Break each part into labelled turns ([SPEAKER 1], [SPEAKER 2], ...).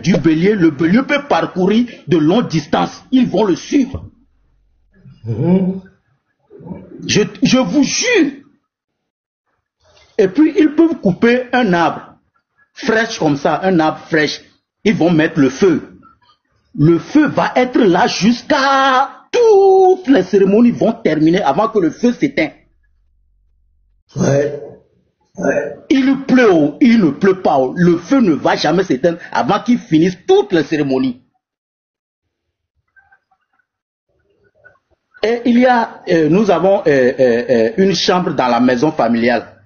[SPEAKER 1] du bélier, le bélier peut parcourir de longues distances. Ils vont le suivre. Je vous jure. Et puis, ils peuvent couper un arbre fraîche comme ça, un arbre fraîche. Ils vont mettre le feu. Le feu va être là jusqu'à... Toutes les cérémonies vont terminer avant que le feu s'éteigne. Il pleut ou il ne pleut pas, le feu ne va jamais s'éteindre avant qu'ils finissent toutes les cérémonies. Et nous avons une chambre dans la maison familiale.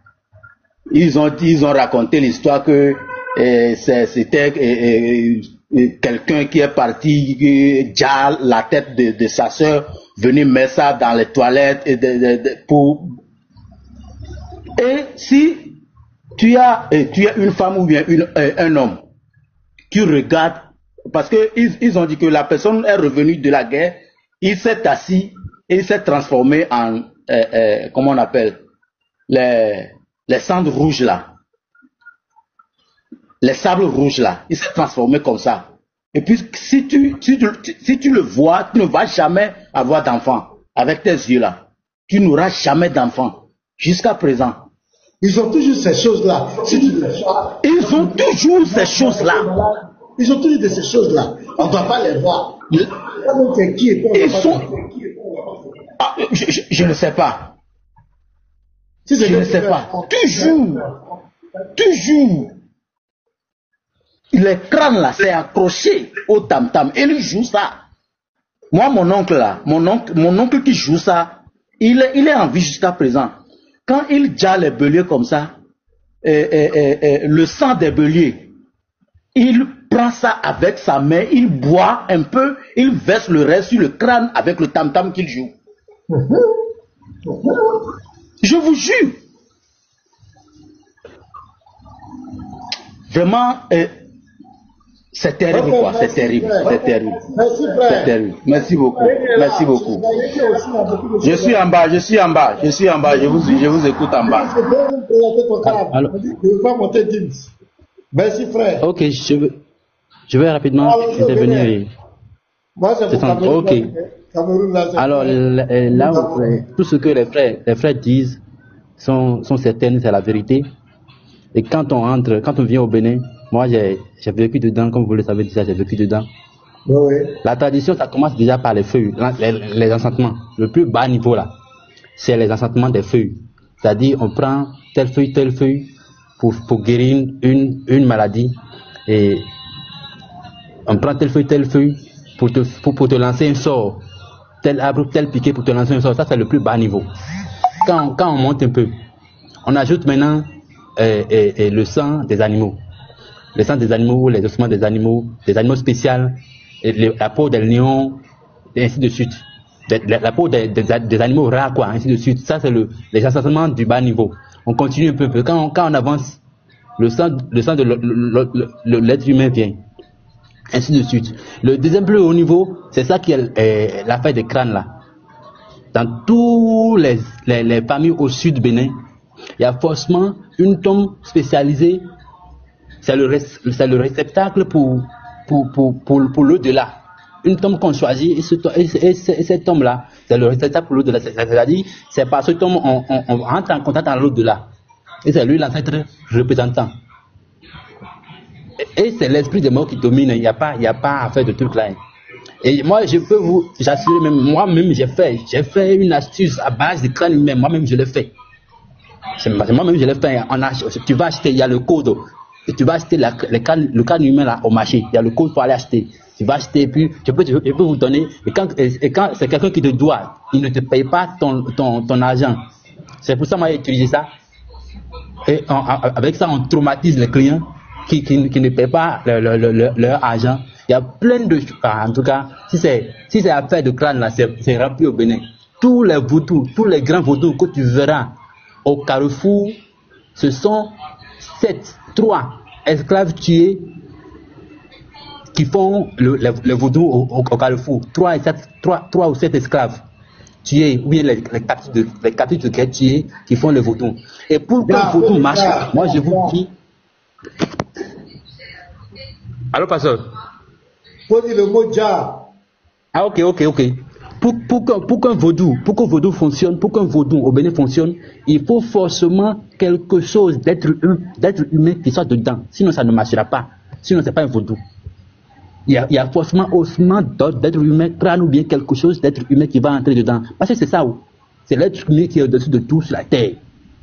[SPEAKER 1] Ils ont raconté l'histoire que c'était quelqu'un qui est parti, déjà la tête de sa soeur, venir mettre ça dans les toilettes Et si tu as une femme ou bien un homme qui regarde, parce que ils ont dit que la personne est revenue de la guerre, il s'est assis et il s'est transformé en comment on appelle les cendres rouges là. Les sables rouges là, il s'est transformé comme ça. Et puis, si tu le vois, tu ne vas jamais avoir d'enfant. Avec tes yeux là, tu n'auras jamais d'enfant. Jusqu'à présent.
[SPEAKER 2] Ils ont toujours ces choses-là.
[SPEAKER 1] Ils ont toujours ces choses-là.
[SPEAKER 2] Ils ont toujours ces choses-là. On ne doit pas les voir. Ils
[SPEAKER 1] sont... Ah, je ne sais pas. Je ne sais pas. Toujours. Les crânes là, c'est accroché au tam-tam. Et il joue ça. Moi, mon oncle là, mon oncle qui joue ça, il est en vie jusqu'à présent. Quand il jalle les béliers comme ça, le sang des béliers, il prend ça avec sa main, il boit un peu, il verse le reste sur le crâne avec le tam-tam qu'il joue. Je vous jure. Vraiment, c'est terrible quoi, c'est terrible. Merci beaucoup. Je suis en bas, je vous écoute en bas.
[SPEAKER 2] Alors, merci frère.
[SPEAKER 3] Ok, je vais rapidement intervenir. Ok. Alors là, tout ce que les frères disent sont certaines, c'est la vérité. Et quand on vient au Bénin, moi j'ai vécu dedans, comme vous le savez déjà, j'ai vécu dedans.
[SPEAKER 2] Oui.
[SPEAKER 3] La tradition, ça commence déjà par les feuilles, les enchantements. Le plus bas niveau là, c'est les enchantements des feuilles. C'est-à-dire, on prend telle feuille pour guérir une maladie. Et on prend telle feuille pour te lancer un sort. Tel arbre, tel piquet pour te lancer un sort. Ça, c'est le plus bas niveau. Quand on monte un peu, on ajoute maintenant le sang des animaux. Le sang des animaux, les ossements des animaux spéciaux, la peau des lions, et ainsi de suite. La peau des animaux rares, quoi, ainsi de suite. Ça, c'est les enchantements du bas niveau. On continue un peu. Quand on avance, le sang de l'être humain vient. Ainsi de suite. Le deuxième plus haut niveau, c'est ça qui est l'affaire des crânes, là. Dans tous les familles au sud Bénin, il y a forcément une tombe spécialisée. C'est le réceptacle pour l'au-delà. Une tombe qu'on choisit, et cette tombe-là, c'est le réceptacle pour l'au-delà. C'est-à-dire, c'est par ce tombe on entre en contact avec l'au-delà. Et c'est lui l'ancêtre représentant. Et c'est l'esprit des morts qui domine. Il n'y a pas à faire de trucs là. Et moi, je peux vous assurer, moi-même, j'ai fait une astuce à base de crâne humain. Moi-même, je l'ai fait. Moi-même, je l'ai fait. Tu vas acheter, il y a le code. Et tu vas acheter le crâne humain là, au marché. Il y a le code pour aller acheter. Tu vas acheter, et puis je peux vous donner. Et quand c'est quelqu'un qui te doit, il ne te paye pas ton argent. C'est pour ça que moi, j'ai utilisé ça. Et avec ça, on traumatise les clients qui ne paient pas leur argent. Il y a plein de choses. En tout cas, si c'est affaire de crâne là, c'est rempli au Bénin. Tous les vaudous, tous les grands vaudous que tu verras au Carrefour, ce sont 3 esclaves tués qui font le vaudou au Carrefour. 3 ou 7 esclaves tués, ou bien les captifs de guerre tués qui font le vaudou. Et pour que le vaudou marche, moi je vous dis, Allô, pasteur?
[SPEAKER 2] Faut dire le mot Jah.
[SPEAKER 3] Ah, ok. Pour qu'un vaudou fonctionne, pour qu'un vaudou au Bénin fonctionne, il faut forcément quelque chose d'être humain qui soit dedans. Sinon, ça ne marchera pas. Sinon, c'est pas un vaudou. Il y a forcément osement d'être humain, crâne ou bien quelque chose d'être humain qui va entrer dedans. Parce que c'est ça, c'est l'être humain qui est au-dessus de tout sur la terre.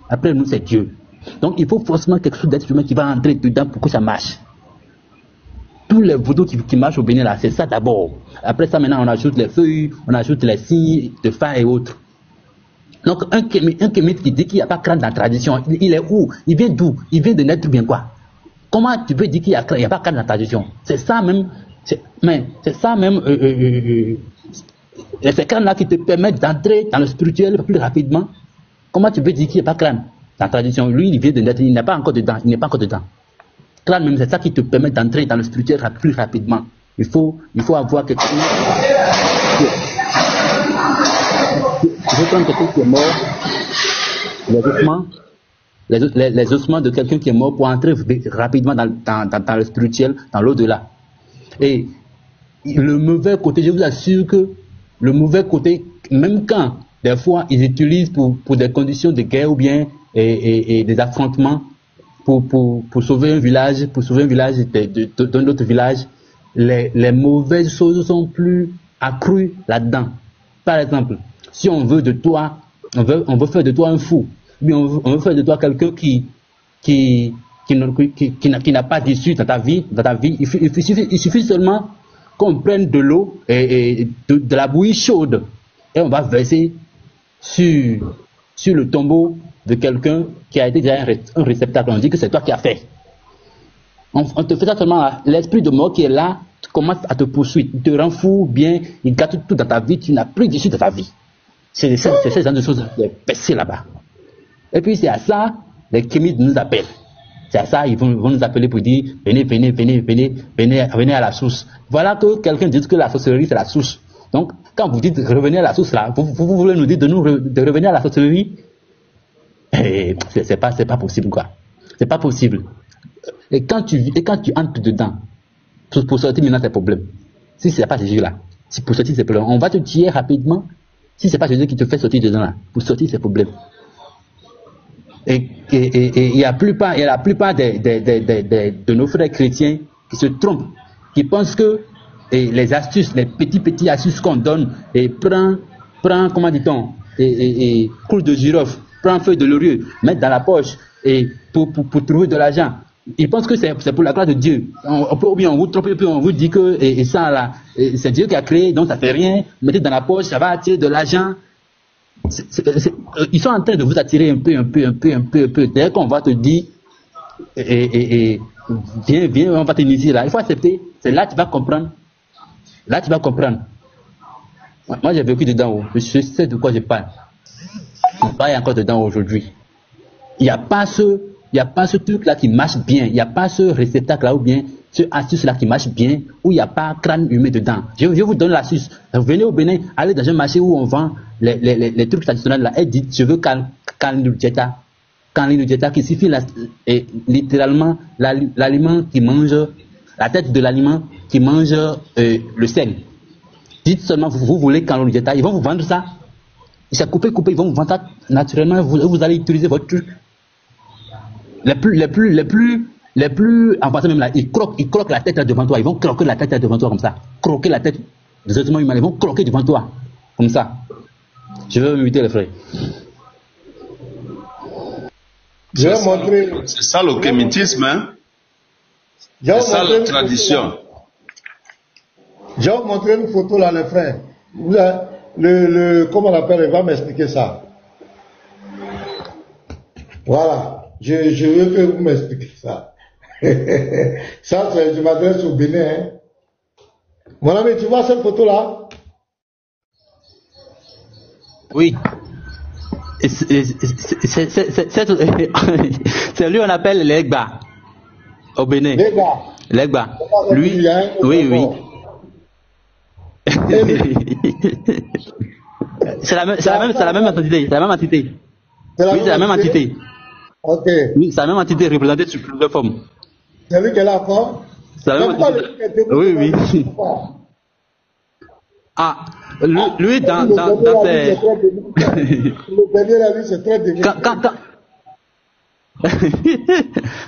[SPEAKER 3] Après nous, c'est Dieu. Donc, il faut forcément quelque chose d'être humain qui va entrer dedans pour que ça marche. Tous les vaudous qui marchent au Bénin, là, c'est ça d'abord. Après ça, maintenant, on ajoute les feuilles, on ajoute les signes de phare et autres. Donc, un kémite qui dit qu'il n'y a pas crâne dans la tradition, il est où? Il vient d'où? Il vient de naître bien quoi? Comment tu peux dire qu'il n'y a pas crâne dans la tradition? C'est ça même, c'est ces crânes-là qui te permettent d'entrer dans le spirituel plus rapidement. Comment tu peux dire qu'il n'y a pas crâne dans la tradition? Lui, il vient de naître, il n'est pas encore dedans, Crâne même, c'est ça qui te permet d'entrer dans le spirituel plus rapidement. Il faut avoir quelque chose. Il faut prendre quelqu'un qui est mort, les ossements de quelqu'un qui est mort pour entrer rapidement dans le spirituel, dans l'au-delà. Et le mauvais côté, je vous assure que le mauvais côté, même quand des fois ils utilisent pour des conditions de guerre ou bien et des affrontements, pour sauver un village, d'un autre village, les mauvaises choses sont plus accrues là-dedans. Par exemple, si on veut de toi, on veut faire de toi un fou, mais on veut faire de toi quelqu'un qui n'a pas d'issue dans ta vie, il suffit seulement qu'on prenne de l'eau et de la bouillie chaude et on va verser sur le tombeau de quelqu'un qui a été déjà un réceptacle. On dit que c'est toi qui as fait. On te fait ça seulement, l'esprit de mort qui est là commence à te poursuivre, il te rend fou, bien, il gâte tout dans ta vie, tu n'as plus d'issue de ta vie. C'est ce genre de choses passées là-bas. Et puis c'est à ça, les kémites nous appellent. C'est à ça, ils vont nous appeler pour dire, venez à la source. Voilà que quelqu'un dit que la sorcellerie c'est la source. Donc, quand vous dites revenez à la source là, vous voulez nous dire de revenir à la sorcellerie? C'est pas possible quoi. C'est pas possible. Et quand tu entres dedans, pour sortir maintenant tes problèmes. Si c'est pas Jésus là, si pour sortir ces problèmes, on va te tuer rapidement. Si c'est pas Jésus qui te fait sortir dedans là, pour sortir ces problèmes. Et la plupart de nos frères chrétiens qui se trompent, qui pensent que les astuces, les petits astuces qu'on donne, et prend comment dit-on, coule de girofle, prend feuille de laurier, mettre dans la poche et pour trouver de l'argent. Ils pensent que c'est pour la gloire de Dieu. Ou bien on vous trompe et puis on vous dit que ça là, c'est Dieu qui a créé, donc ça fait rien. Mettez dans la poche, ça va attirer de l'argent. Ils sont en train de vous attirer un peu. Dès qu'on va te dire, viens, on va t'initier là. Il faut accepter. C'est là que tu vas comprendre. Moi, j'ai vécu dedans. Je sais de quoi je parle. Je parle encore dedans aujourd'hui. Il n'y a pas ce truc-là qui marche bien. Il n'y a pas ce réceptacle-là ou bien ce astuce-là qui marche bien, où il n'y a pas crâne humain dedans. Je vous donne l'astuce. Venez au Bénin, allez dans un marché où on vend les trucs traditionnels là, et dites, je veux Kanlinujeta. Kanlinujeta qui signifie littéralement l'aliment qui mange, la tête de l'aliment qui mange le sel. Dites seulement, vous voulez Kanlinujeta, ils vont vous vendre ça. C'est coupé, ils vont vous vendre ça naturellement, vous allez utiliser votre truc. Les plus avancés même là, ils croquent la tête là devant toi, ils vont croquer la tête là devant toi comme ça. Croquer la tête des êtres humains, ils vont croquer devant toi, comme ça. Je vais m'inviter les frères.
[SPEAKER 4] C'est ça le kémitisme, hein? C'est ça la tradition.
[SPEAKER 2] Je vais vous montrer une photo là, les frères. Comment on l'appelle, il va m'expliquer ça. Voilà. Je veux que vous m'expliquiez ça. Ça, je m'adresse au Bénin. Hein. Mon ami, tu vois cette photo-là?
[SPEAKER 3] Oui. C'est lui on appelle l'Egba au Bénin. L'Egba. Lui, oui. C'est la même entité. Oui, c'est la même entité.
[SPEAKER 2] Ok.
[SPEAKER 3] Oui, c'est la même entité représentée sous plusieurs formes.
[SPEAKER 2] C'est lui qui est là encore?
[SPEAKER 3] Oui, oui. Ah, lui dans ses...
[SPEAKER 2] Le dernier là, lui, c'est très délicat.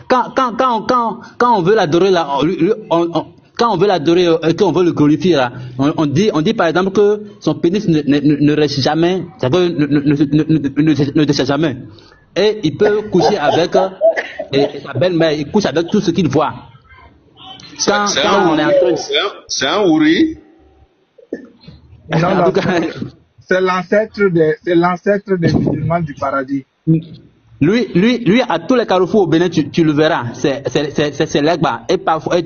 [SPEAKER 3] Quand on veut l'adorer là, quand on veut l'adorer et qu'on veut le glorifier là, on dit par exemple que son pénis ne reste jamais, ne déchire jamais. Et il peut coucher avec sa belle-mère, il couche avec tout ce qu'il voit.
[SPEAKER 4] C'est un ouri.
[SPEAKER 5] Non, c'est l'ancêtre des musulmans du paradis.
[SPEAKER 3] Lui, à tous les carrefours au Bénin, tu le verras. C'est l'Egba. Et parfois,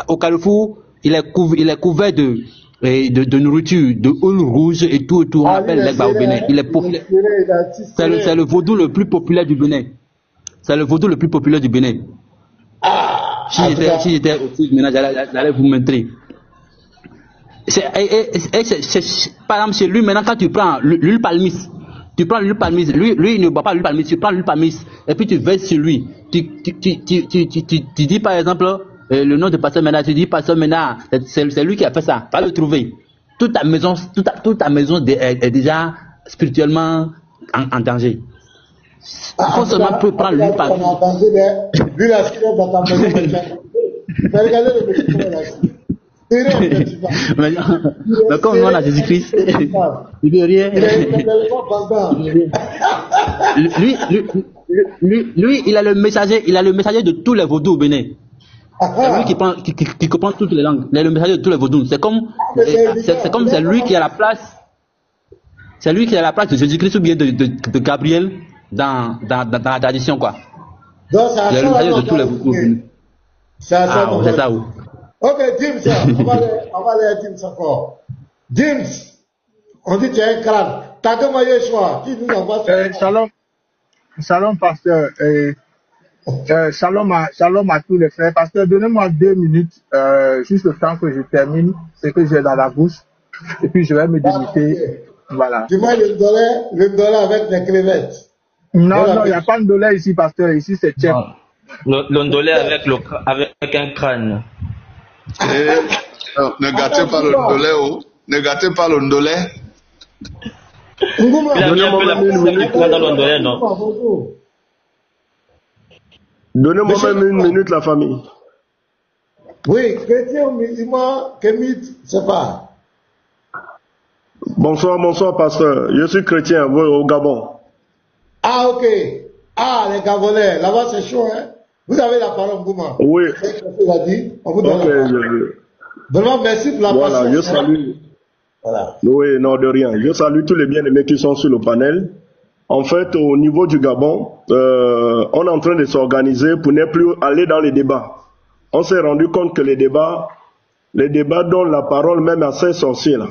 [SPEAKER 3] au Carrefour, il est couvert de nourriture, de houle rouge et tout. On appelle l'Egba au Bénin. Il est populaire. C'est le vaudou le plus populaire du Bénin. C'est le vaudou le plus populaire du Bénin. Si j'étais au foot, maintenant, j'allais vous montrer. Par exemple, chez lui, maintenant, quand tu prends l'huile palmis, lui, il ne boit pas l'huile palmis, tu prends l'huile palmis, et puis tu verses sur lui. Tu dis par exemple, le nom de Pasteur Ménard, tu dis Pasteur Ménard, c'est lui qui a fait ça, va le trouver. Toute ta maison est déjà spirituellement en danger. Il faut seulement prendre l'huile palmis.
[SPEAKER 2] Lui, la sirène dans ta maison, mais regardez le petit comment il a dit.
[SPEAKER 3] Mais comme on a Jésus-Christ, il veut rien. Lui, il a le messager de tous les vaudous au Bénin. C'est lui qui comprend toutes les langues. Il est le messager de tous les vaudous. C'est comme c'est lui qui a la place. C'est lui qui a la place de Jésus-Christ ou bien de Gabriel dans la tradition, quoi.
[SPEAKER 2] Donc,
[SPEAKER 3] il est le messager de tous les vaudous au Bénin. C'est ça où.
[SPEAKER 2] Ok, Dims, on va aller à Dims encore. Dims, on dit que tu as un crâne. T'as demandé Yeshua, qui nous envoie
[SPEAKER 5] Shalom, pasteur. Shalom à tous les frères. Pasteur, donnez-moi 2 minutes, juste le temps que je termine ce que j'ai dans la bouche. Et puis je vais me délimiter. Voilà.
[SPEAKER 2] Tu vois le dollar avec les crevettes?
[SPEAKER 5] Non, il n'y a pas de dollar ici, pasteur. Ici, c'est tchèque.
[SPEAKER 6] Le dollar avec un crâne.
[SPEAKER 4] Ne gâtez pas le ndolé, oh. Ne gâtez pas le ndolé.
[SPEAKER 7] Donnez-moi même 1 minute, la famille.
[SPEAKER 2] Oui, chrétien, musulman, kémite, c'est pas.
[SPEAKER 7] Bonsoir, pasteur. Je suis chrétien, au Gabon.
[SPEAKER 2] Ah, ok. Ah, les Gabonais, là-bas c'est chaud, hein. Vous avez la parole, Ngouma.
[SPEAKER 7] Oui.
[SPEAKER 2] On vous donne la parole. Vraiment, merci pour la
[SPEAKER 7] Voilà, je salue.
[SPEAKER 2] Voilà.
[SPEAKER 7] Oui, non, de rien. Je salue tous les bien-aimés qui sont sur le panel. En fait, au niveau du Gabon, on est en train de s'organiser pour ne plus aller dans les débats. On s'est rendu compte que les débats donnent la parole même à ces sorciers là.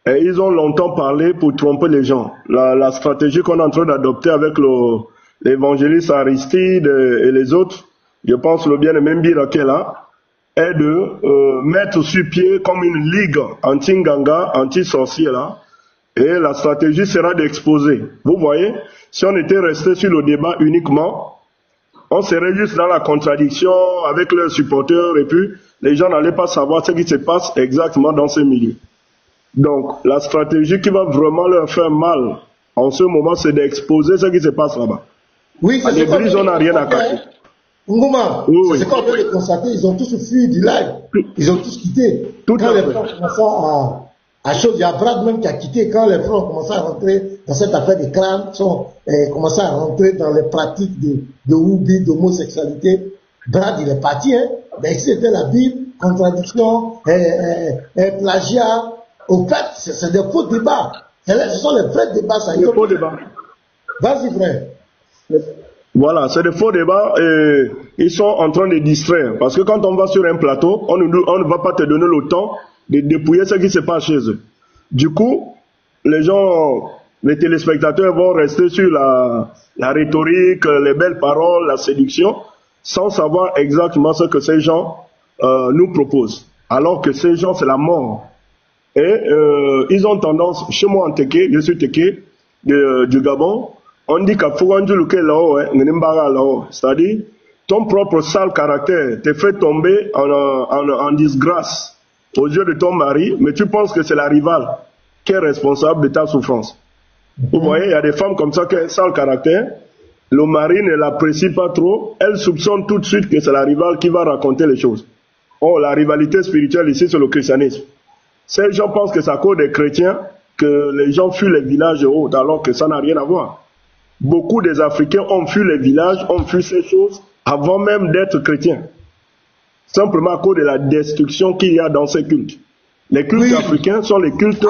[SPEAKER 7] Et ils ont longtemps parlé pour tromper les gens. La stratégie qu'on est en train d'adopter avec l'évangéliste Aristide et les autres, je pense le bien-aimé Mbira qui est là, est de mettre sur pied comme une ligue anti-nganga, anti-sorcier là, et la stratégie sera d'exposer. Vous voyez, si on était resté sur le débat uniquement, on serait juste dans la contradiction avec leurs supporters et puis les gens n'allaient pas savoir ce qui se passe exactement dans ces milieux. Donc, la stratégie qui va vraiment leur faire mal en ce moment, c'est d'exposer ce qui se passe là-bas.
[SPEAKER 2] Oui,
[SPEAKER 7] à l'église, on n'a rien à cacher.
[SPEAKER 2] Ngouma,
[SPEAKER 7] oui.
[SPEAKER 2] C'est ce qu'on peut constater, ils ont tous fui du live. Ils ont tous quitté. Quand les frères commençaient à chose, il y a Brad même qui a quitté. Quand les frères ont commencé à rentrer dans cette affaire des crânes, commencé à rentrer dans les pratiques de Woubi, d'homosexualité, Brad il est parti. Hein. Mais ici c'était la Bible, contradiction, plagiat. Au fait, c'est des faux débats. Ce sont les vrais débats.
[SPEAKER 7] Des faux débats.
[SPEAKER 2] Vas-y, frère.
[SPEAKER 7] Voilà, c'est des faux débats et ils sont en train de distraire. Parce que quand on va sur un plateau, on ne va pas te donner le temps de dépouiller ce qui se passe chez eux. Du coup, les téléspectateurs vont rester sur la rhétorique, les belles paroles, la séduction, sans savoir exactement ce que ces gens nous proposent. Alors que ces gens, c'est la mort. Et ils ont tendance, chez moi en Téké, je suis Téké, du Gabon, on dit qu'à Fouandjou là-haut, c'est-à-dire, ton propre sale caractère te fait tomber en disgrâce aux yeux de ton mari, mais tu penses que c'est la rivale qui est responsable de ta souffrance. Vous voyez, il y a des femmes comme ça qui ont un sale caractère, le mari ne l'apprécie pas trop, elle soupçonne tout de suite que c'est la rivale qui va raconter les choses. Oh, la rivalité spirituelle ici, c'est le christianisme. Ces gens pensent que c'est à cause des chrétiens que les gens fuient les villages autres, alors que ça n'a rien à voir. Beaucoup des Africains ont fui les villages, ont fui ces choses avant même d'être chrétiens. Simplement à cause de la destruction qu'il y a dans ces cultes. Les cultes africains sont les cultes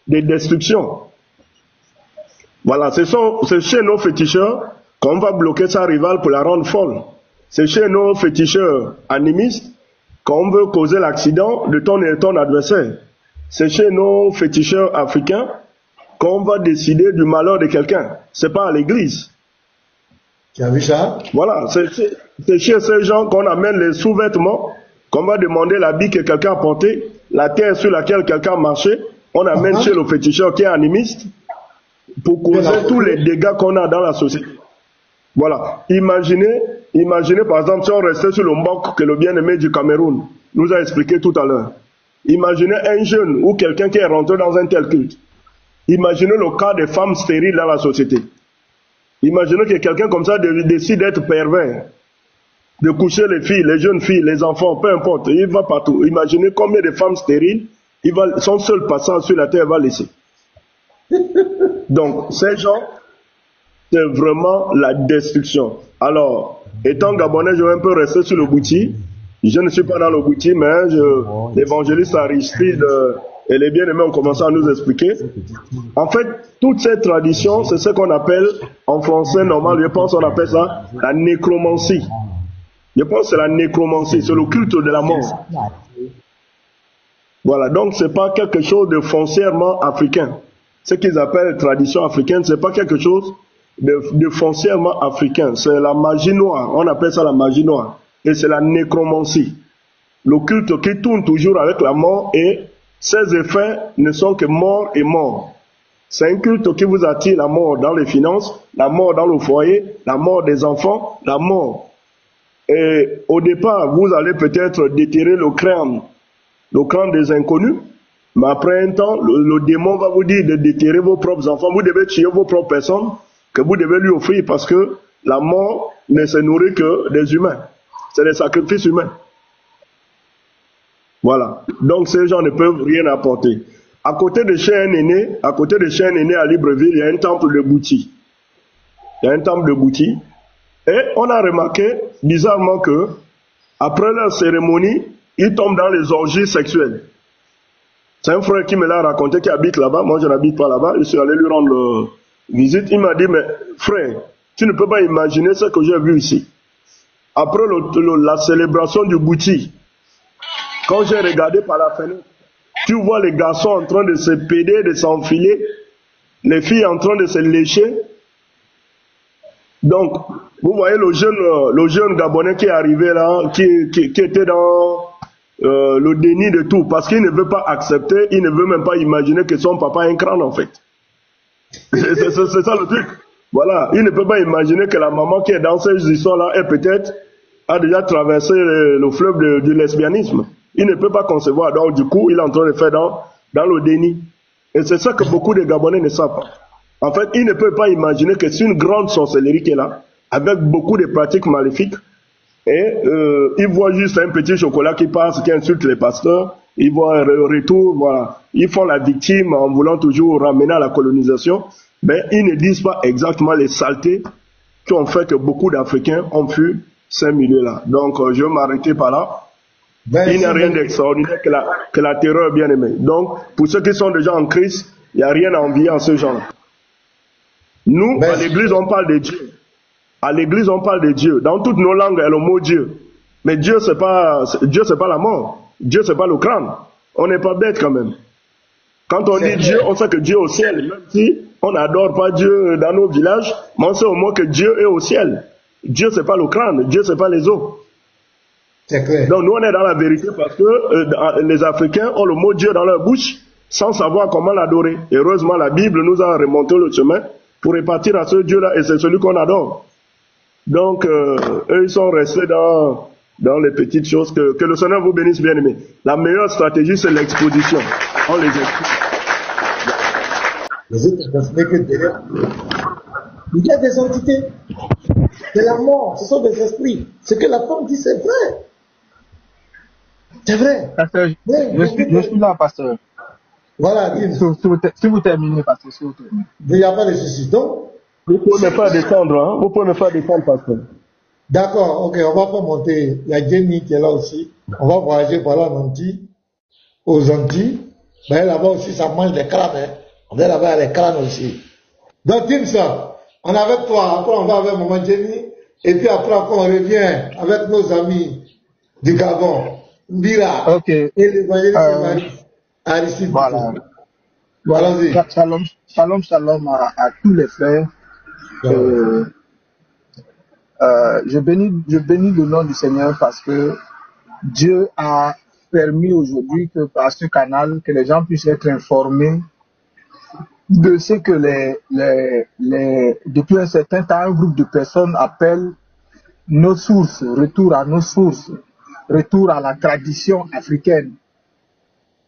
[SPEAKER 7] de destruction. Voilà, c'est chez nos féticheurs qu'on va bloquer sa rivale pour la rendre folle. C'est chez nos féticheurs animistes qu'on veut causer l'accident de ton adversaire. C'est chez nos féticheurs africains qu'on va décider du malheur de quelqu'un. C'est pas à l'église.
[SPEAKER 2] Tu as vu ça?
[SPEAKER 7] Voilà, c'est chez ces gens qu'on amène les sous-vêtements, qu'on va demander l'habit que quelqu'un a porté, la terre sur laquelle quelqu'un a marché, on amène chez le féticheur qui est animiste pour causer tous les dégâts qu'on a dans la société. Voilà. Imaginez par exemple si on restait sur le Mbok que le bien-aimé du Cameroun nous a expliqué tout à l'heure. Imaginez un jeune ou quelqu'un qui est rentré dans un tel culte. Imaginez le cas des femmes stériles dans la société. Imaginez que quelqu'un comme ça décide d'être pervers, de coucher les filles, les jeunes filles, les enfants, peu importe, il va partout. Imaginez combien de femmes stériles son seul passage sur la terre va laisser. Donc, ces gens, c'est vraiment la destruction. Alors, étant Gabonais, je vais un peu rester sur le Bouti. Je ne suis pas dans le Bouti, mais l'évangéliste Aristide et les bien-aimés ont commencé à nous expliquer. En fait, toutes ces traditions, c'est ce qu'on appelle, en français normal, je pense qu'on appelle ça la nécromancie. Je pense que c'est la nécromancie, c'est le culte de la mort. Voilà, donc c'est pas quelque chose de foncièrement africain. Ce qu'ils appellent tradition africaine, c'est pas quelque chose de foncièrement africain. C'est la magie noire, on appelle ça la magie noire. Et c'est la nécromancie. Le culte qui tourne toujours avec la mort et ses effets ne sont que mort et mort. C'est un culte qui vous attire la mort dans les finances, la mort dans le foyer, la mort des enfants, la mort. Et au départ, vous allez peut-être déterrer le crâne des inconnus, mais après un temps, le démon va vous dire de déterrer vos propres enfants. Vous devez tuer vos propres personnes que vous devez lui offrir parce que la mort ne se nourrit que des humains. C'est des sacrifices humains. Voilà. Donc ces gens ne peuvent rien apporter. À côté de chez un aîné à Libreville, il y a un temple de Bouti. Et on a remarqué bizarrement que après leur cérémonie, ils tombent dans les orgies sexuelles. C'est un frère qui me l'a raconté, qui habite là-bas. Moi, je n'habite pas là-bas. Je suis allé lui rendre visite. Il m'a dit, mais frère, tu ne peux pas imaginer ce que j'ai vu ici. Après la célébration du Bouti, quand j'ai regardé par la fenêtre, tu vois les garçons en train de se péder, de s'enfiler, les filles en train de se lécher. Donc, vous voyez le jeune Gabonais qui est arrivé là, qui était dans le déni de tout, parce qu'il ne veut pas accepter, il ne veut même pas imaginer que son papa a un crâne en fait. C'est ça le truc. Voilà, il ne peut pas imaginer que la maman qui est dans ces histoires-là, elle peut-être a déjà traversé le fleuve du lesbianisme. Il ne peut pas concevoir. Donc du coup, il est en train de faire dans le déni. Et c'est ça que beaucoup de Gabonais ne savent pas. En fait, il ne peut pas imaginer que c'est une grande sorcellerie qui est là, avec beaucoup de pratiques maléfiques. Et il voit juste un petit chocolat qui passe, qui insulte les pasteurs. Ils voient le retour, voilà. Ils font la victime en voulant toujours ramener à la colonisation. Mais ils ne disent pas exactement les saletés qui ont fait que beaucoup d'Africains ont fui ces milieux-là. Donc, je vais m'arrêter par là. Il n'y a rien d'extraordinaire que la terreur bien aimée. Donc, pour ceux qui sont déjà en Christ, il n'y a rien à envier en ce genre. Nous, à l'église, on parle de Dieu. À l'église, on parle de Dieu. Dans toutes nos langues, il y a le mot Dieu. Mais Dieu, c'est pas la mort. Dieu, c'est pas le crâne. On n'est pas bête quand même. Quand on dit Dieu, on sait que Dieu est au ciel. Même si on n'adore pas Dieu dans nos villages, mais on sait au moins que Dieu est au ciel. Dieu, c'est pas le crâne. Dieu, c'est pas les os.
[SPEAKER 2] C'est clair.
[SPEAKER 7] Donc nous, on est dans la vérité parce que les Africains ont le mot Dieu dans leur bouche sans savoir comment l'adorer. Heureusement, la Bible nous a remonté le chemin pour répartir à ce Dieu-là et c'est celui qu'on adore. Donc, eux, ils sont restés dans les petites choses. Que le Seigneur vous bénisse, bien aimé. La meilleure stratégie, c'est l'exposition. On les expose.
[SPEAKER 2] Les autres considèrent que derrière, il y a des entités. C'est la mort, ce sont des esprits. Ce que la femme dit, c'est vrai. C'est vrai.
[SPEAKER 5] Pasteur, je suis là, pasteur.
[SPEAKER 2] Voilà, dis.
[SPEAKER 5] Si vous terminez, pasteur, s'il vous plaît.
[SPEAKER 2] Il n'y a pas de souci. Donc,
[SPEAKER 7] vous pouvez me faire descendre, hein? Vous pouvez me faire descendre, pasteur.
[SPEAKER 2] D'accord, ok, on va pas monter. Il y a Jenny qui est là aussi. On va voyager par là aux Antilles. Mais là-bas aussi, ça mange des crânes. Hein. On est là-bas, les crânes aussi. Donc, dis ça. On est avec toi. Après, on va avec maman Jenny. Et puis après, on revient avec nos amis du Gabon. Mbira.
[SPEAKER 5] Ok.
[SPEAKER 2] Et l'évangéliste Aristide.
[SPEAKER 5] Voilà.
[SPEAKER 2] Allons-y.
[SPEAKER 5] Shalom à tous les frères. Je bénis le nom du Seigneur parce que Dieu a permis aujourd'hui que par ce canal, que les gens puissent être informés de ce que depuis un certain temps, un groupe de personnes appellent nos sources, retour à nos sources, retour à la tradition africaine.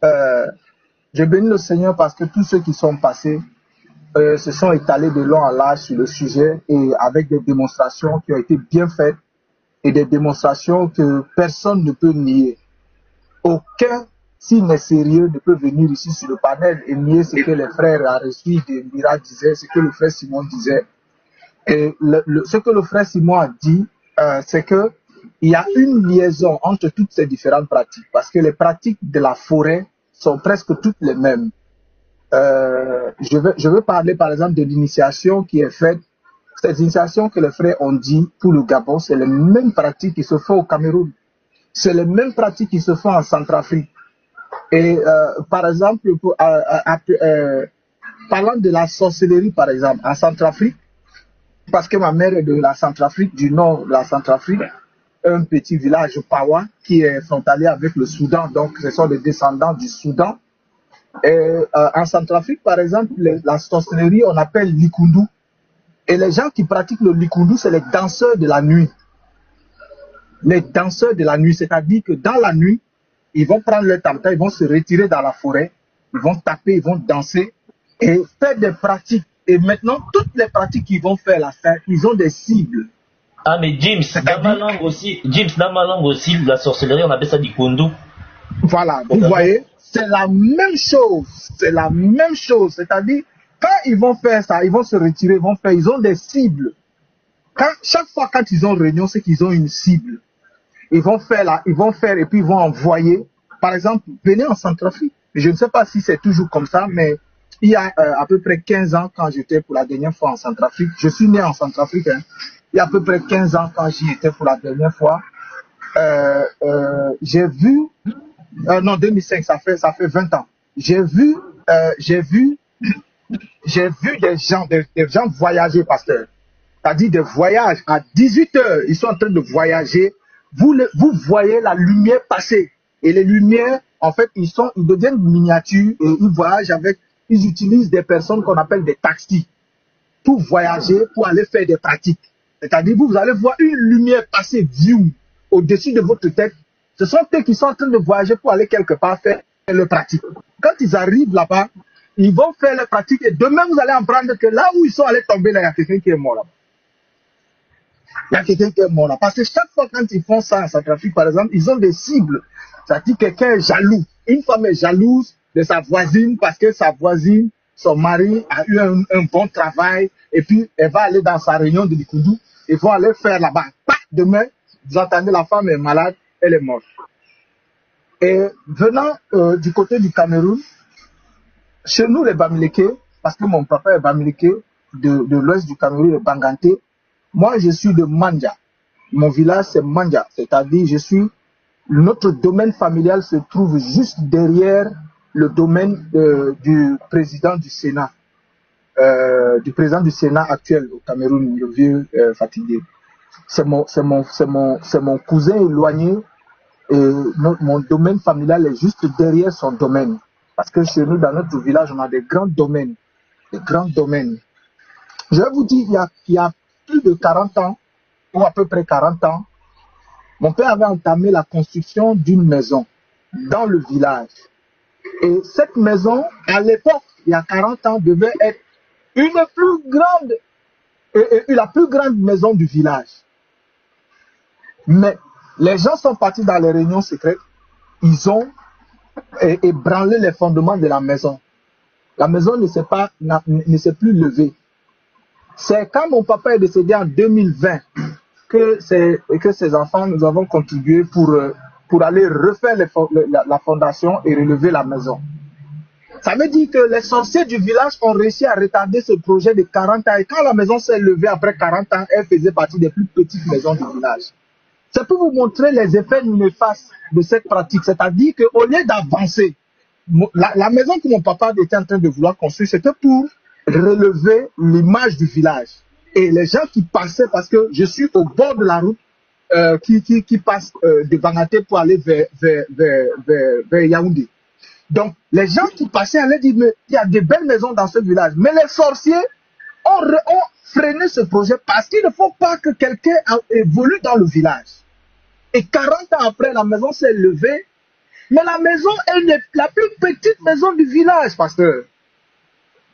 [SPEAKER 5] Je bénis le Seigneur parce que tous ceux qui sont passés se sont étalés de long en large sur le sujet et avec des démonstrations qui ont été bien faites et des démonstrations que personne ne peut nier. Aucun, s'il n'est sérieux, ne peut venir ici sur le panel et nier ce que les frères Aristide et Mira disaient, ce que le frère Simon disait. Et ce que le frère Simon a dit, c'est que il y a une liaison entre toutes ces différentes pratiques, parce que les pratiques de la forêt sont presque toutes les mêmes. Je veux parler par exemple de l'initiation qui est faite. Ces initiations que les frères ont dit pour le Gabon, c'est les mêmes pratiques qui se font au Cameroun. C'est les mêmes pratiques qui se font en Centrafrique. Et par exemple, parlant de la sorcellerie par exemple, en Centrafrique, parce que ma mère est de la Centrafrique, du nord de la Centrafrique, un petit village Pawa qui est frontalier avec le Soudan, donc ce sont des descendants du Soudan. Et en Centrafrique, par exemple, la sorcellerie, on appelle Likundu. Et les gens qui pratiquent le Likundu, c'est les danseurs de la nuit. Les danseurs de la nuit, c'est-à-dire que dans la nuit, ils vont prendre leur tam-tam, ils vont se retirer dans la forêt, ils vont taper, ils vont danser et faire des pratiques. Et maintenant, toutes les pratiques qu'ils vont faire là, ils ont des cibles.
[SPEAKER 6] Ah, mais James, dans ma langue aussi, la sorcellerie, on appelle ça du kundu.
[SPEAKER 5] Voilà, vous voyez, c'est la même chose. C'est la même chose. C'est-à-dire, quand ils vont faire ça, ils vont se retirer, ils ont des cibles. Chaque fois quand ils ont réunion, c'est qu'ils ont une cible. Ils vont faire et puis ils vont envoyer. Par exemple, venez en Centrafrique. Je ne sais pas si c'est toujours comme ça, mais il y a à peu près 15 ans, quand j'étais pour la dernière fois en Centrafrique, je suis né en Centrafrique, hein. Il y a à peu près 15 ans, quand j'y étais pour la dernière fois, j'ai vu, non, 2005, ça fait 20 ans, j'ai vu des gens voyager, pasteur. C'est-à-dire des voyages à 18 heures, ils sont en train de voyager. Vous voyez la lumière passer. Et les lumières, en fait, ils deviennent miniatures et ils utilisent des personnes qu'on appelle des taxis pour voyager, pour aller faire des pratiques. C'est-à-dire, vous allez voir une lumière passer view au-dessus de votre tête. Ce sont eux qui sont en train de voyager pour aller quelque part faire leurs pratiques. Quand ils arrivent là-bas, ils vont faire leurs pratiques et demain, vous allez apprendre que là où ils sont allés tomber, là, il y a quelqu'un qui est mort là-bas. Il y a quelqu'un qui est mort là. Parce que chaque fois quand ils font ça en Centrafrique, par exemple, ils ont des cibles. C'est-à-dire que quelqu'un est jaloux. Une femme est jalouse de sa voisine parce que sa voisine, son mari a eu un bon travail et puis elle va aller dans sa réunion de Likundu. Ils vont aller faire là-bas. Demain, vous entendez, la femme est malade, elle est morte. Et venant du côté du Cameroun, chez nous les Bamileke, parce que mon papa est Bamileke, de l'ouest du Cameroun, le Banganté, moi je suis de Mandja. Mon village c'est Mandja, c'est-à-dire notre domaine familial se trouve juste derrière le domaine du président du Sénat. Du président du Sénat actuel au Cameroun, le vieux fatigué. C'est mon cousin éloigné et mon domaine familial est juste derrière son domaine. Parce que chez nous, dans notre village, on a des grands domaines. Des grands domaines. Je vais vous dire, il y a plus de 40 ans, ou à peu près 40 ans, mon père avait entamé la construction d'une maison dans le village. Et cette maison, à l'époque, il y a 40 ans, devait être la plus grande maison du village. Mais les gens sont partis dans les réunions secrètes, ils ont ébranlé les fondements de la maison. La maison ne s'est plus levée. C'est quand mon papa est décédé en 2020 que ses enfants, nous avons contribué pour aller refaire la fondation et relever la maison. Ça veut dire que les sorciers du village ont réussi à retarder ce projet de 40 ans. Et quand la maison s'est levée après 40 ans, elle faisait partie des plus petites maisons du village. C'est pour vous montrer les effets néfastes de cette pratique. C'est-à-dire qu'au lieu d'avancer, la maison que mon papa était en train de vouloir construire, c'était pour relever l'image du village. Et les gens qui passaient, parce que je suis au bord de la route, qui passent de Bangaté pour aller vers Yaoundé. Donc, les gens qui passaient allaient dire, mais il y a des belles maisons dans ce village. Mais les sorciers ont freiné ce projet parce qu'il ne faut pas que quelqu'un évolue dans le village. Et 40 ans après, la maison s'est levée. Mais la maison est la plus petite maison du village, pasteur.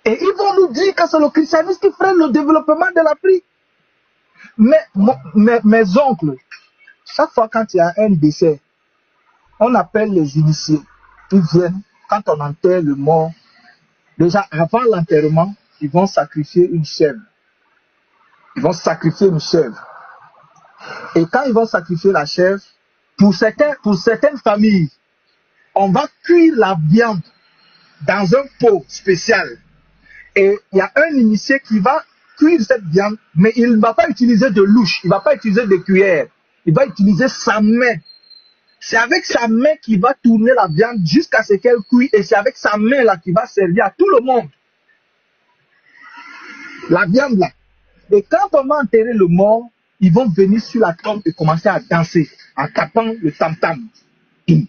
[SPEAKER 5] Et ils vont nous dire que c'est le christianisme qui freine le développement de l'Afrique. Mais mes oncles, chaque fois quand il y a un décès, on appelle les initiés. Ils viennent, quand on enterre le mort, déjà avant l'enterrement, ils vont sacrifier une chèvre. Ils vont sacrifier une chèvre. Et quand ils vont sacrifier la chèvre, pour certaines familles, on va cuire la viande dans un pot spécial. Et il y a un initié qui va cuire cette viande, mais il ne va pas utiliser de louche, il ne va pas utiliser de cuillère, il va utiliser sa main. C'est avec sa main qu'il va tourner la viande jusqu'à ce qu'elle cuise, et c'est avec sa main là qu'il va servir à tout le monde. La viande là. Et quand on va enterrer le mort, ils vont venir sur la tombe et commencer à danser en tapant le tam-tam. Ils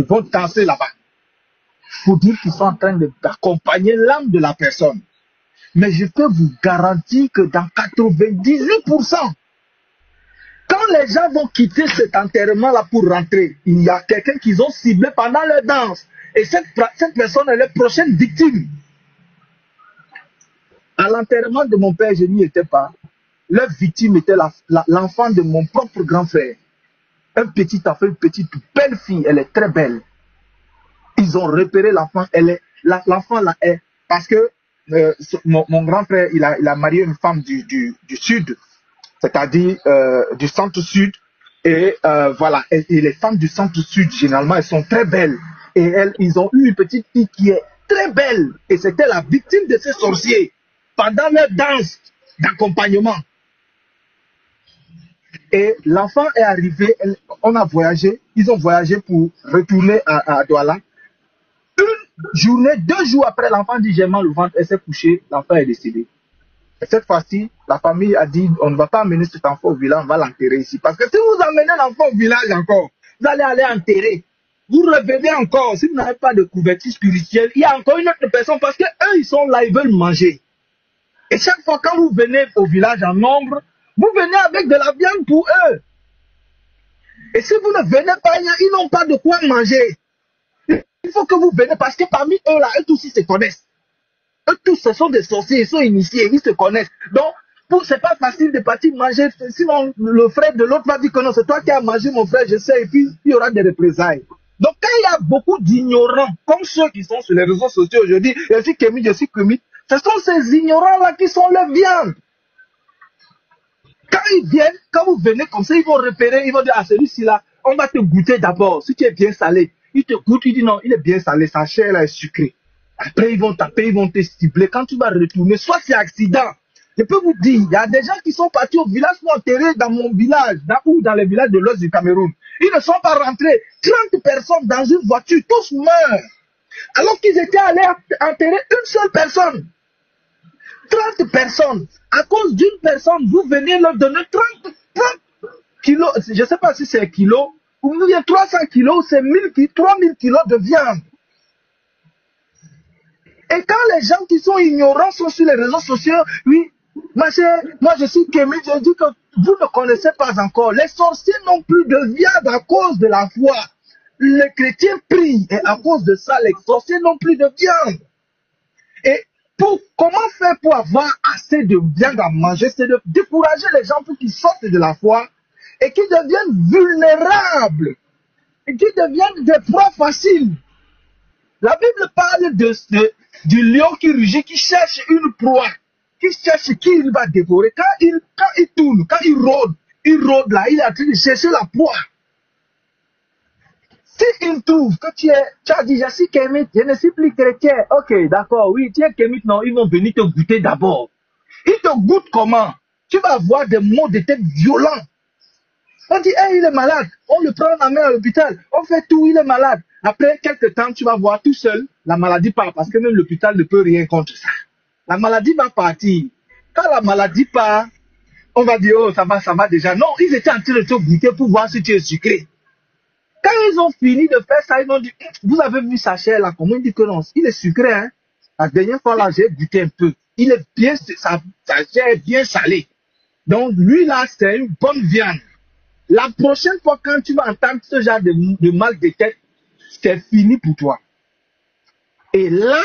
[SPEAKER 5] vont danser là-bas pour dire qu'ils sont en train d'accompagner l'âme de la personne. Mais je peux vous garantir que dans 98%, quand les gens vont quitter cet enterrement-là pour rentrer, il y a quelqu'un qu'ils ont ciblé pendant leur danse. Et cette personne est leur prochaine victime. À l'enterrement de mon père, je n'y étais pas. Leur victime était l'enfant de mon propre grand frère. Un petit enfant, une petite belle fille, elle est très belle. Ils ont repéré l'enfant, l'enfant là est, parce que mon grand frère, il a marié une femme du sud, c'est-à-dire du centre-sud, et voilà, et les femmes du centre-sud, généralement, elles sont très belles, et ils ont eu une petite fille qui est très belle, et c'était la victime de ces sorciers, pendant leur danse d'accompagnement. Et l'enfant est arrivé, on a voyagé, ils ont voyagé pour retourner à Douala. Une journée, 2 jours après, l'enfant dit j'ai mal au ventre, elle s'est couchée, l'enfant est décédé. Et cette fois-ci, la famille a dit on ne va pas amener cet enfant au village, on va l'enterrer ici. Parce que si vous amenez l'enfant au village encore, vous allez aller enterrer. Vous revenez encore, si vous n'avez pas de couverture spirituelle, il y a encore une autre personne parce qu'eux, ils sont là, ils veulent manger. Et chaque fois quand vous venez au village en nombre, vous venez avec de la viande pour eux. Et si vous ne venez pas, ils n'ont pas de quoi manger. Il faut que vous venez parce que parmi eux là, eux tous ils se connaissent. Eux tous ce sont des sorciers, ils sont initiés, ils se connaissent. Donc, c'est pas facile de partir manger. Sinon, le frère de l'autre va dire que non, c'est toi qui as mangé mon frère, je sais, et puis il y aura des représailles. Donc, quand il y a beaucoup d'ignorants, comme ceux qui sont sur les réseaux sociaux aujourd'hui, je suis Kémy, ce sont ces ignorants-là qui sont les viandes. Quand ils viennent, quand vous venez comme ça, ils vont repérer, ils vont dire, ah, celui-ci là, on va te goûter d'abord. Si tu es bien salé, ils te goûtent, ils disent non, il est bien salé, sa chair là est sucrée. Après, ils vont taper, ils vont te cibler. Quand tu vas retourner, soit c'est accident. Je peux vous dire, il y a des gens qui sont partis au village pour enterrer dans mon village, ou dans les villages de l'ouest du Cameroun. Ils ne sont pas rentrés. 30 personnes dans une voiture, tous meurent. Alors qu'ils étaient allés enterrer une seule personne. 30 personnes. À cause d'une personne, vous venez leur donner 30 kilos. Je ne sais pas si c'est un kilo, ou bien 300 kilos, c'est 3000 kilos de viande. Et quand les gens qui sont ignorants sont sur les réseaux sociaux, oui, Moi je suis Kémy, je dis que vous ne connaissez pas encore. Les sorciers n'ont plus de viande à cause de la foi. Les chrétiens prient et à cause de ça, les sorciers n'ont plus de viande. Et comment faire pour avoir assez de viande à manger? C'est de décourager les gens pour qu'ils sortent de la foi et qu'ils deviennent vulnérables et qu'ils deviennent des proies faciles. La Bible parle du lion qui rugit, qui cherche une proie, qui cherche qui il va dévorer. Quand il tourne, quand il rôde là, il est en train de chercher la proie. Si il trouve que tu as dit, je suis kémite, je ne suis plus chrétien. Ok, d'accord, oui, tu es kémite, non, ils vont venir te goûter d'abord. Ils te goûtent comment? Tu vas avoir des maux de tête violents. On dit, hey, il est malade. On le prend en main à l'hôpital. On fait tout, il est malade. Après quelques temps, tu vas voir tout seul, la maladie part, parce que même l'hôpital ne peut rien contre ça. La maladie va partir. Quand la maladie part, on va dire, oh, ça va déjà. Non, ils étaient en train de te goûter pour voir si tu es sucré. Quand ils ont fini de faire ça, ils ont dit, vous avez vu sa chair là, comment il dit que non, il est sucré, hein. La dernière fois là, j'ai goûté un peu. Il est bien, sa chair est bien salée. Donc lui là, c'est une bonne viande. La prochaine fois quand tu vas entendre ce genre de mal de tête, c'est fini pour toi. Et là,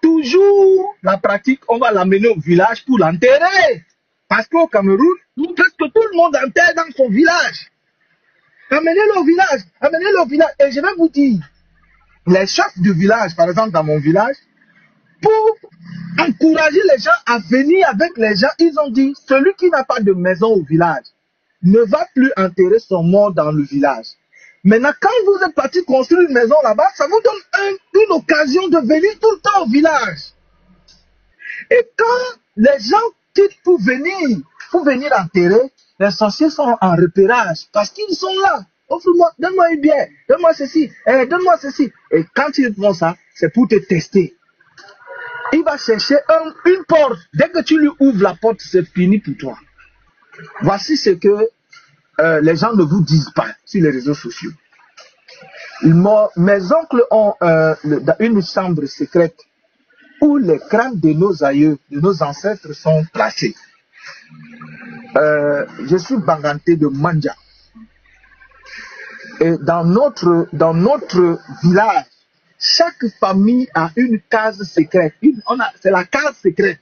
[SPEAKER 5] toujours la pratique, on va l'amener au village pour l'enterrer. Parce qu'au Cameroun, presque tout le monde enterre dans son village. Amenez-le au village, amenez-le au village. Et je vais vous dire, les chefs du village, par exemple dans mon village, pour encourager les gens à venir avec les gens, ils ont dit, celui qui n'a pas de maison au village ne va plus enterrer son mort dans le village. Maintenant, quand vous êtes parti construire une maison là-bas, ça vous donne une occasion de venir tout le temps au village. Et quand les gens quittent pour venir enterrer, les sorciers sont en repérage parce qu'ils sont là. Offre-moi, donne-moi une bière, donne-moi ceci, donne-moi ceci. Et quand ils font ça, c'est pour te tester. Il va chercher une porte. Dès que tu lui ouvres la porte, c'est fini pour toi. Voici ce que les gens ne vous disent pas sur les réseaux sociaux. Mes oncles ont une chambre secrète où les crânes de nos aïeux, de nos ancêtres sont placés. Je suis Banganté de Mandja. Et dans notre village, chaque famille a une case secrète. C'est la case secrète.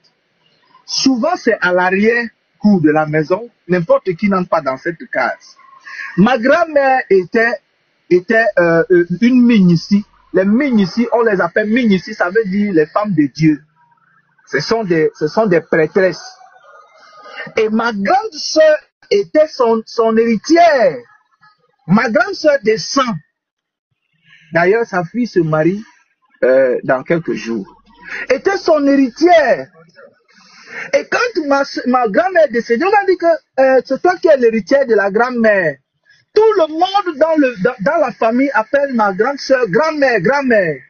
[SPEAKER 5] Souvent, c'est à l'arrière-cour de la maison. N'importe qui n'entre pas dans cette case. Ma grand-mère était une Minici. Les Minici, on les appelle Minici, ça veut dire les femmes de Dieu. Ce sont des prêtresses. Et ma grande sœur était son héritière. Ma grande sœur de sang. D'ailleurs, sa fille se marie dans quelques jours. Était son héritière. Et quand ma grand-mère est décédée, on a dit que c'est toi qui es l'héritière de la grand-mère. Tout le monde dans la famille appelle ma grande sœur grand-mère, grand-mère.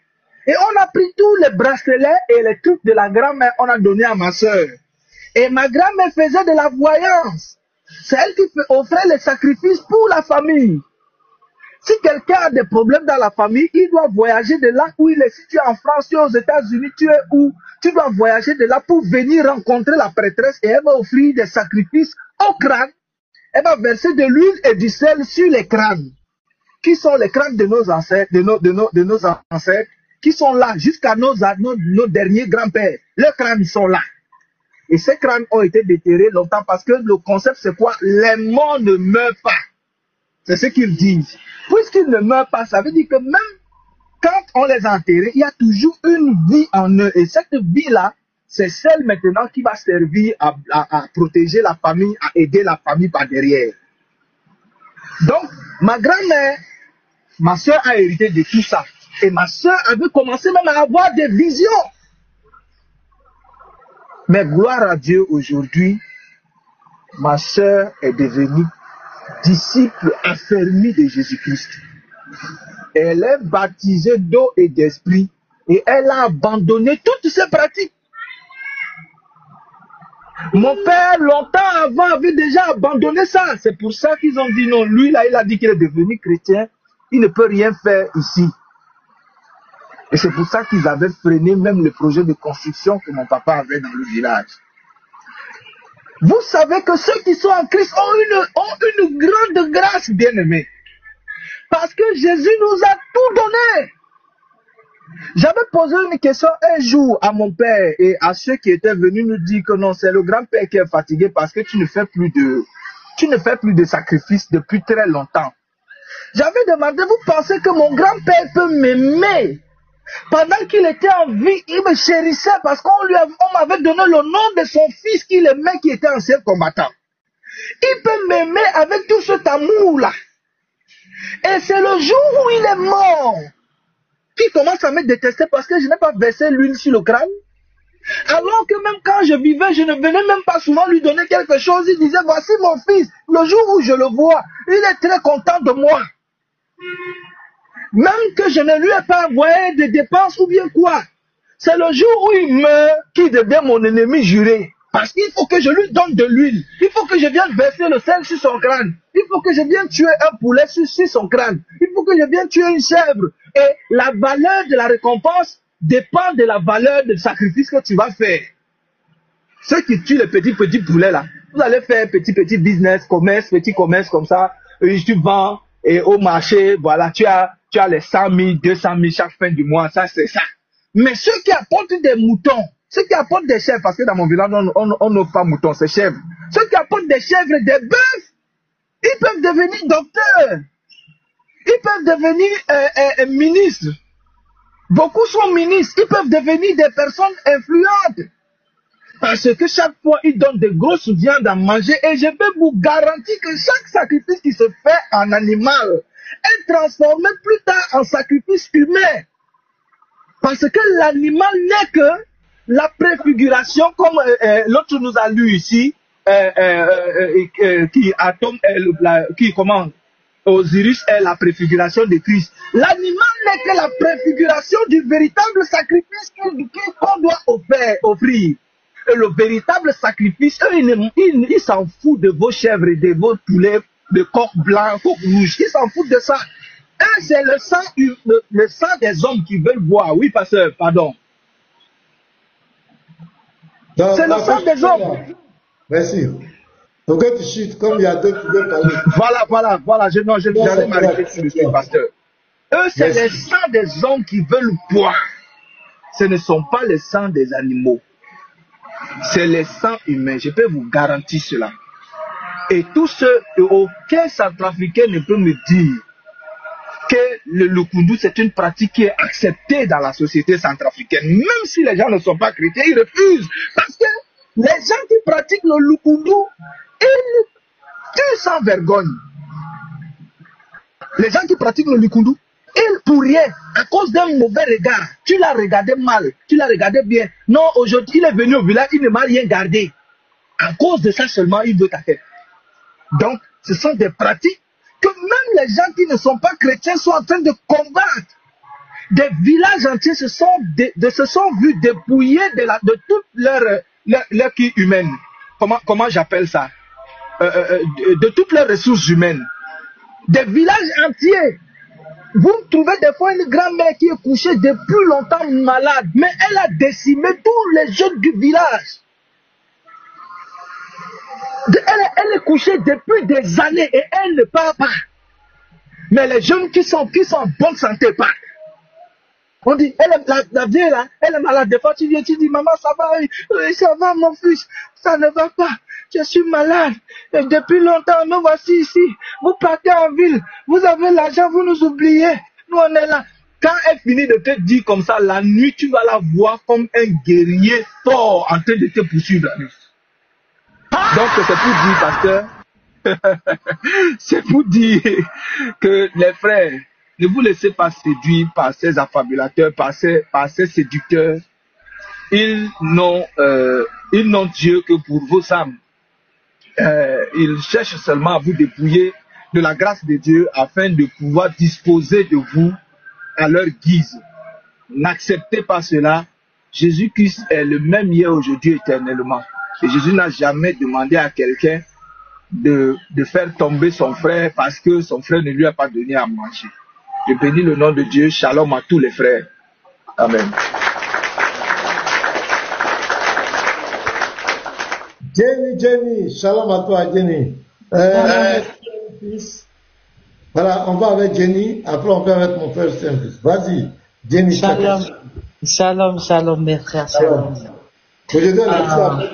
[SPEAKER 5] Et on a pris tous les bracelets et les trucs de la grand-mère, on a donné à ma sœur. Et ma grand-mère faisait de la voyance. C'est elle qui offrait les sacrifices pour la famille. Si quelqu'un a des problèmes dans la famille, il doit voyager de là où il est. Si tu es en France, tu es aux États-Unis, tu es où? Tu dois voyager de là pour venir rencontrer la prêtresse et elle va offrir des sacrifices au crâne. Elle va verser de l'huile et du sel sur les crânes. Qui sont les crânes de nos ancêtres, de nos ancêtres, qui sont là jusqu'à nos derniers grands-pères. Leurs crânes sont là. Et ces crânes ont été déterrés longtemps parce que le concept c'est quoi? Les morts ne meurent pas. C'est ce qu'ils disent. Puisqu'ils ne meurent pas, ça veut dire que même quand on les a enterrés, il y a toujours une vie en eux. Et cette vie-là, c'est celle maintenant qui va servir à protéger la famille, à aider la famille par derrière. Donc, ma grand-mère, ma soeur a hérité de tout ça. Et ma soeur avait commencé même à avoir des visions. Mais gloire à Dieu, aujourd'hui, ma soeur est devenue disciple affermi de Jésus-Christ. Elle est baptisée d'eau et d'esprit et elle a abandonné toutes ses pratiques. Mon père, longtemps avant, avait déjà abandonné ça. C'est pour ça qu'ils ont dit non. Lui, là, il a dit qu'il est devenu chrétien. Il ne peut rien faire ici. Et c'est pour ça qu'ils avaient freiné même le projet de construction que mon papa avait dans le village. Vous savez que ceux qui sont en Christ ont une grande grâce, bien-aimés. Parce que Jésus nous a tout donné. J'avais posé une question un jour à mon père et à ceux qui étaient venus nous dire que non, c'est le grand-père qui est fatigué parce que tu ne fais plus de sacrifices depuis très longtemps. J'avais demandé, vous pensez que mon grand-père peut m'aimer? Pendant qu'il était en vie, il me chérissait parce qu'on m'avait donné le nom de son fils qu'il aimait, qui était ancien combattant. Il peut m'aimer avec tout cet amour-là. Et c'est le jour où il est mort qu'il commence à me détester parce que je n'ai pas versé l'huile sur le crâne. Alors que même quand je vivais, je ne venais même pas souvent lui donner quelque chose. Il disait, voici mon fils. Le jour où je le vois, il est très content de moi. Même que je ne lui ai pas envoyé de dépenses ou bien quoi. C'est le jour où il meurt qui devient mon ennemi juré. Parce qu'il faut que je lui donne de l'huile. Il faut que je vienne verser le sel sur son crâne. Il faut que je vienne tuer un poulet sur son crâne. Il faut que je vienne tuer une chèvre. Et la valeur de la récompense dépend de la valeur du sacrifice que tu vas faire. Ceux qui tuent les petits poulets là, vous allez faire petit business, petit commerce comme ça. Et tu vends et au marché, voilà, tu as les 100 000, 200 000 chaque fin du mois, ça c'est ça. Mais ceux qui apportent des moutons, ceux qui apportent des chèvres, parce que dans mon village on n'offre pas moutons, c'est chèvres. Ceux qui apportent des chèvres et des bœufs, ils peuvent devenir docteurs. Ils peuvent devenir ministres. Beaucoup sont ministres. Ils peuvent devenir des personnes influentes. Parce que chaque fois, ils donnent de grosses viandes à manger. Et je peux vous garantir que chaque sacrifice qui se fait en animal est transformé plus tard en sacrifice humain. Parce que l'animal n'est que la préfiguration, comme l'autre nous a lu ici, qui commande. Osiris est la préfiguration de Christ. L'animal n'est que la préfiguration du véritable sacrifice qu'on doit offrir. Et le véritable sacrifice, ils s'en foutent de vos chèvres et de vos poulets, de coq blanc, coq rouge. Ils s'en foutent de ça. Et c'est le sang des hommes qui veulent boire. Oui, pasteur, pardon. C'est le sang des hommes.
[SPEAKER 2] Merci. Donc, tu chutes, comme il y a d'autres qui veulent parler.
[SPEAKER 5] Voilà. J'allais m'arrêter sur le pasteur. Eux, c'est les sangs des hommes qui veulent boire. Ce ne sont pas les sangs des animaux. C'est les sangs humains. Je peux vous garantir cela. Et aucun centrafricain ne peut me dire que le lukundu, c'est une pratique qui est acceptée dans la société centrafricaine. Même si les gens ne sont pas chrétiens, ils refusent. Parce que les gens qui pratiquent le lukundu, ils tuent sans vergogne. Les gens qui pratiquent le lukundu, ils pour rien, à cause d'un mauvais regard. Tu l'as regardé mal, tu l'as regardé bien. Non, aujourd'hui, il est venu au village, il ne m'a rien gardé. À cause de ça seulement, il veut ta tête. Donc, ce sont des pratiques que même les gens qui ne sont pas chrétiens sont en train de combattre. Des villages entiers se sont vus dépouillés de toute leur qui humaine. Comment j'appelle ça? De toutes leurs ressources humaines. Des villages entiers. Vous trouvez des fois une grand-mère qui est couchée depuis longtemps malade, mais elle a décimé tous les jeunes du village. Elle est couchée depuis des années et elle ne part pas. Mais les jeunes qui sont en bonne santé partent. On dit, la vieille là, elle est malade. Des fois tu viens, tu dis, maman, ça va mon fils, ça ne va pas. Je suis malade. Et depuis longtemps, nous voici ici. Vous partez en ville, vous avez l'argent, vous nous oubliez. Nous on est là. Quand elle finit de te dire comme ça, la nuit, tu vas la voir comme un guerrier fort en train de te poursuivre la nuit. Donc c'est pour dire, pasteur, c'est pour dire que les frères, ne vous laissez pas séduire par ces affabulateurs, par ces séducteurs. Ils n'ont Dieu que pour vos âmes. Ils cherchent seulement à vous dépouiller de la grâce de Dieu afin de pouvoir disposer de vous à leur guise. N'acceptez pas cela. Jésus-Christ est le même hier, aujourd'hui, éternellement. Et Jésus n'a jamais demandé à quelqu'un de faire tomber son frère parce que son frère ne lui a pas donné à manger. Je bénis le nom de Dieu. Shalom à tous les frères. Amen.
[SPEAKER 2] Jenny, shalom à toi, Jenny. Voilà, on va avec Jenny, après on va avec mon frère Saint-Fils. Vas-y, Jenny.
[SPEAKER 8] Shalom, mes frères, shalom.
[SPEAKER 2] Aujourd'hui,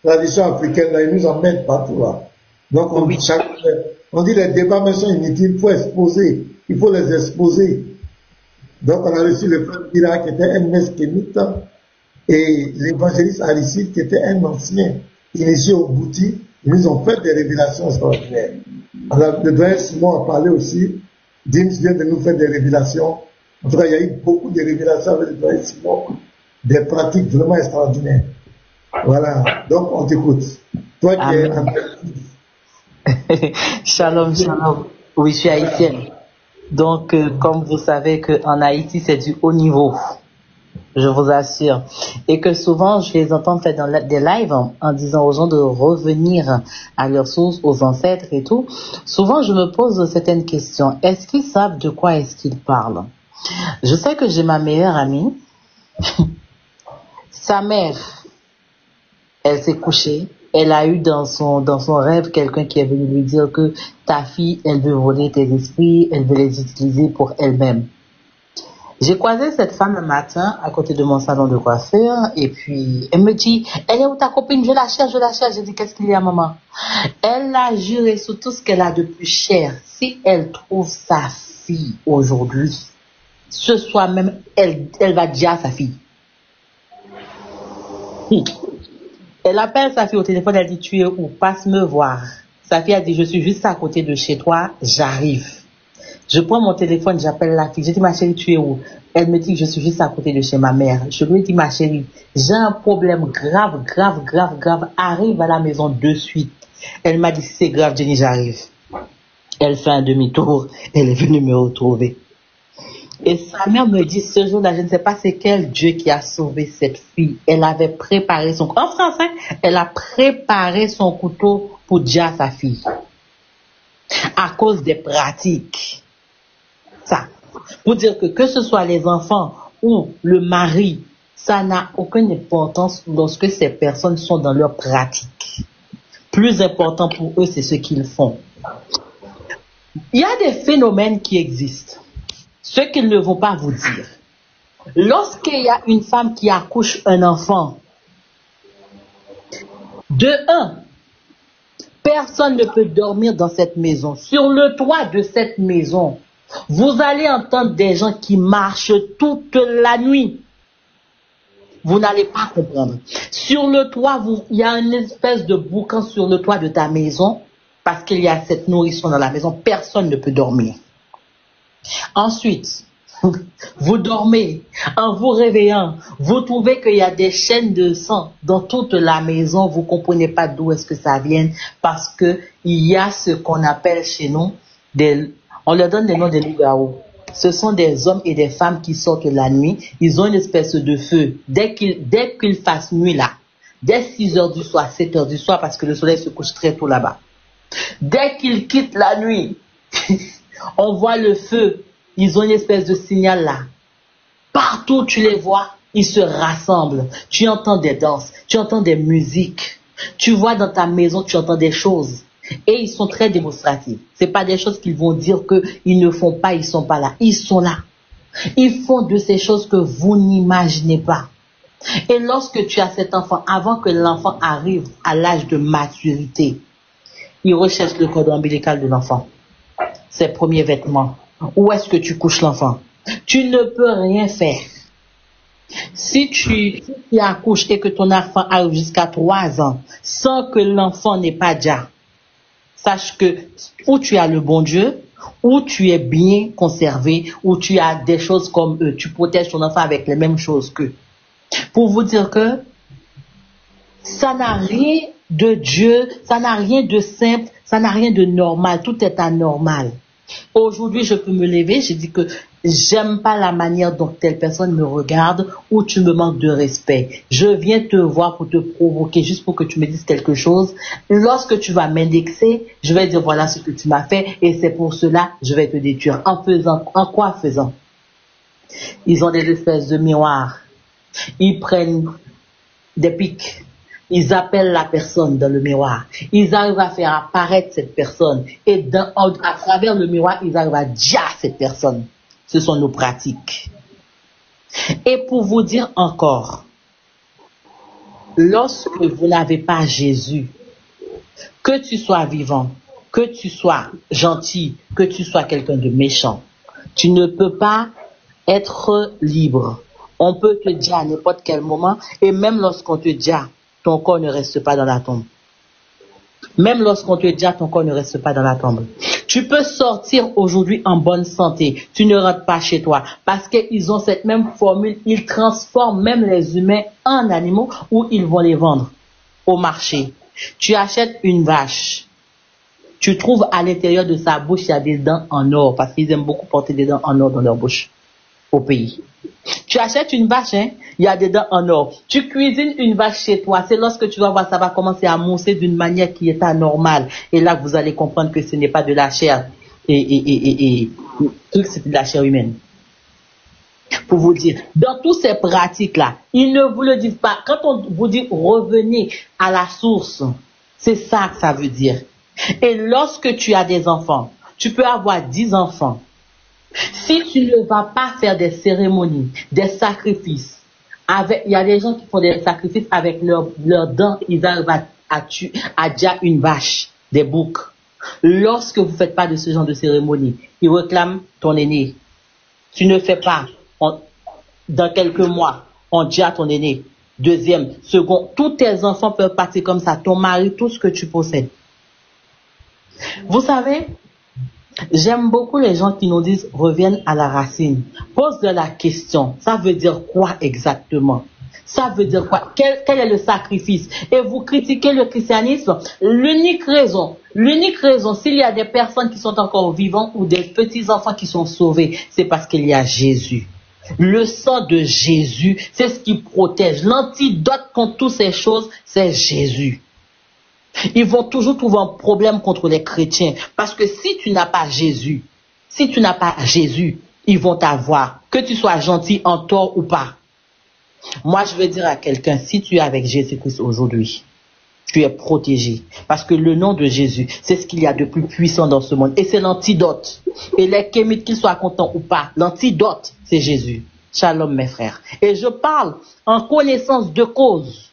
[SPEAKER 2] la tradition africaine, là, ils nous emmènent partout là. Donc, on dit les débats mais sont inutiles, il faut exposer, il faut les exposer. Donc, on a reçu le frère Bira qui était un mesquémite et l'évangéliste Aristide qui était un ancien initié au Bouti. Ils nous ont fait des révélations extraordinaires. Alors, le doyen Simon a parlé aussi. Dims vient de nous faire des révélations. En tout cas, il y a eu beaucoup de révélations avec le doyen Simon. Des pratiques vraiment extraordinaires. Voilà. Donc, on t'écoute. Toi qui es en
[SPEAKER 8] Shalom. Oui, je suis haïtienne. Donc, comme vous savez qu'en Haïti, c'est du haut niveau. Je vous assure. Et que souvent, je les entends faire dans des lives en disant aux gens de revenir à leurs sources, aux ancêtres et tout. Souvent, je me pose certaines questions. Est-ce qu'ils savent de quoi est-ce qu'ils parlent? Je sais que j'ai ma meilleure amie. Sa mère, elle s'est couchée. Elle a eu dans son rêve quelqu'un qui est venu lui dire que ta fille, elle veut voler tes esprits, elle veut les utiliser pour elle-même. J'ai croisé cette femme un matin à côté de mon salon de coiffure et puis elle me dit, elle est où ta copine? Je la cherche. J'ai dit, qu'est-ce qu'il y a, maman? Elle a juré sur tout ce qu'elle a de plus cher. Si elle trouve sa fille aujourd'hui, ce soir même, elle va dire à sa fille. Elle appelle sa fille au téléphone, elle dit, tu es où? Passe me voir. Sa fille a dit, je suis juste à côté de chez toi, j'arrive. Je prends mon téléphone, j'appelle la fille. Je dis, ma chérie, tu es où? Elle me dit que je suis juste à côté de chez ma mère. Je lui dis, ma chérie, j'ai un problème grave. Arrive à la maison de suite. Elle m'a dit, c'est grave, Jenny, j'arrive. Elle fait un demi-tour. Elle est venue me retrouver. Et sa mère me dit, ce jour-là, je ne sais pas c'est quel Dieu qui a sauvé cette fille. Elle avait préparé son... En français, elle a préparé son couteau pour dire à sa fille. À cause des pratiques. Ça. Pour dire que ce soit les enfants ou le mari, ça n'a aucune importance lorsque ces personnes sont dans leur pratique. Plus important pour eux, c'est ce qu'ils font. Il y a des phénomènes qui existent. Ce qu'ils ne vont pas vous dire. Lorsqu'il y a une femme qui accouche un enfant, de un, personne ne peut dormir dans cette maison. Sur le toit de cette maison, vous allez entendre des gens qui marchent toute la nuit. Vous n'allez pas comprendre. Sur le toit, il y a une espèce de boucan sur le toit de ta maison parce qu'il y a cette nourriture dans la maison. Personne ne peut dormir. Ensuite, vous dormez, en vous réveillant, vous trouvez qu'il y a des chaînes de sang dans toute la maison, vous ne comprenez pas d'où est-ce que ça vient, parce que il y a ce qu'on appelle chez nous, on leur donne les noms des loups-garous. Ce sont des hommes et des femmes qui sortent la nuit, ils ont une espèce de feu. Dès qu'il fasse nuit là, dès 6 heures du soir, 7 heures du soir, parce que le soleil se couche très tôt là-bas, dès qu'ils quittent la nuit, on voit le feu, ils ont une espèce de signal là. Partout tu les vois, ils se rassemblent. Tu entends des danses, tu entends des musiques. Tu vois dans ta maison, tu entends des choses. Et ils sont très démonstratifs. C'est pas des choses qu'ils vont dire qu'ils ne font pas, ils sont pas là. Ils sont là. Ils font de ces choses que vous n'imaginez pas. Et lorsque tu as cet enfant, avant que l'enfant arrive à l'âge de maturité, il recherche le cordon ombilical de l'enfant. Ses premiers vêtements. Où est-ce que tu couches l'enfant? Tu ne peux rien faire. Si tu accouches et que ton enfant arrive jusqu'à 3 ans sans que l'enfant n'ait pas déjà, sache que ou tu as le bon Dieu, ou tu es bien conservé, ou tu as des choses comme tu protèges ton enfant avec les mêmes choses qu'eux. Pour vous dire que ça n'a rien de Dieu, ça n'a rien de simple, ça n'a rien de normal, tout est anormal. Aujourd'hui, je peux me lever, je dis que j'aime pas la manière dont telle personne me regarde ou tu me manques de respect. Je viens te voir pour te provoquer, juste pour que tu me dises quelque chose. Lorsque tu vas m'indexer, je vais dire voilà ce que tu m'as fait et c'est pour cela je vais te détruire. En quoi faisant? Ils ont des espèces de miroirs. Ils prennent des pics. Ils appellent la personne dans le miroir. Ils arrivent à faire apparaître cette personne. Et à travers le miroir, ils arrivent à dire cette personne. Ce sont nos pratiques. Et pour vous dire encore, lorsque vous n'avez pas Jésus, que tu sois vivant, que tu sois gentil, que tu sois quelqu'un de méchant, tu ne peux pas être libre. On peut te dire à n'importe quel moment, et même lorsqu'on te dit, ton corps ne reste pas dans la tombe. Même lorsqu'on te dit, ton corps ne reste pas dans la tombe. Tu peux sortir aujourd'hui en bonne santé. Tu ne rentres pas chez toi. Parce qu'ils ont cette même formule. Ils transforment même les humains en animaux ou ils vont les vendre au marché. Tu achètes une vache. Tu trouves à l'intérieur de sa bouche, il y a des dents en or. Parce qu'ils aiment beaucoup porter des dents en or dans leur bouche au pays. Tu achètes une vache, il y a des dents en or. Tu cuisines une vache chez toi. C'est lorsque tu vas voir, ça va commencer à mousser d'une manière qui est anormale. Et là, vous allez comprendre que ce n'est pas de la chair. C'est de la chair humaine. Pour vous dire, dans toutes ces pratiques-là, ils ne vous le disent pas. Quand on vous dit revenez à la source, c'est ça que ça veut dire. Et lorsque tu as des enfants, tu peux avoir 10 enfants. Si tu ne vas pas faire des cérémonies, des sacrifices, il y a des gens qui font des sacrifices avec leurs dents, ils arrivent à dire une vache, des boucs. Lorsque vous ne faites pas de ce genre de cérémonie, ils réclament ton aîné. Tu ne fais pas. Dans quelques mois, on dit à ton aîné. Deuxième, second, tous tes enfants peuvent partir comme ça, ton mari, tout ce que tu possèdes. Vous savez, j'aime beaucoup les gens qui nous disent reviennent à la racine. Pose-leur la question. Ça veut dire quoi exactement? Ça veut dire quoi? Quel est le sacrifice? Et vous critiquez le christianisme. L'unique raison, s'il y a des personnes qui sont encore vivantes ou des petits-enfants qui sont sauvés, c'est parce qu'il y a Jésus. Le sang de Jésus, c'est ce qui protège. L'antidote contre toutes ces choses, c'est Jésus. Ils vont toujours trouver un problème contre les chrétiens. Parce que si tu n'as pas Jésus, ils vont t'avoir. Que tu sois gentil, en tort ou pas. Moi, je veux dire à quelqu'un, si tu es avec Jésus-Christ aujourd'hui, tu es protégé. Parce que le nom de Jésus, c'est ce qu'il y a de plus puissant dans ce monde. Et c'est l'antidote. Et les kémites, qu'ils soient contents ou pas, l'antidote, c'est Jésus. Shalom, mes frères. Et je parle en connaissance de cause.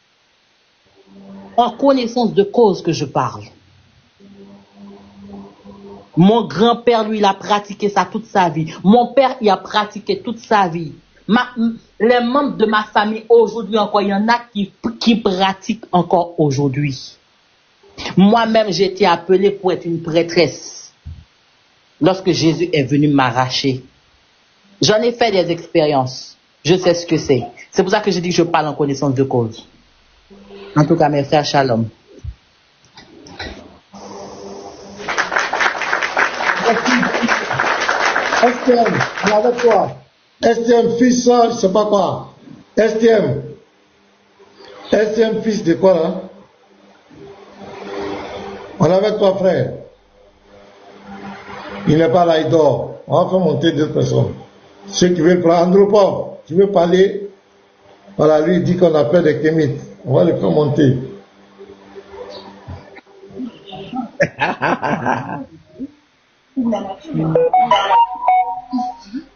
[SPEAKER 8] En connaissance de cause que je parle. Mon grand-père, lui, il a pratiqué ça toute sa vie. Mon père, il a pratiqué toute sa vie. Les membres de ma famille, aujourd'hui encore, il y en a qui pratiquent encore aujourd'hui. Moi-même, j'ai été appelée pour être une prêtresse. Lorsque Jésus est venu m'arracher. J'en ai fait des expériences. Je sais ce que c'est. C'est pour ça que je dis que je parle en connaissance de cause. En tout cas, mes frères, shalom.
[SPEAKER 2] STM, on est avec toi. STM, fils, je sais pas quoi. STM, fils de quoi là? On est avec toi, frère. Il n'est pas là, il dort. On va faire monter 2 personnes. Ceux qui veulent prendre Andropov, tu veux parler? Voilà, lui il dit qu'on a peur des kémites. On va le faire monter.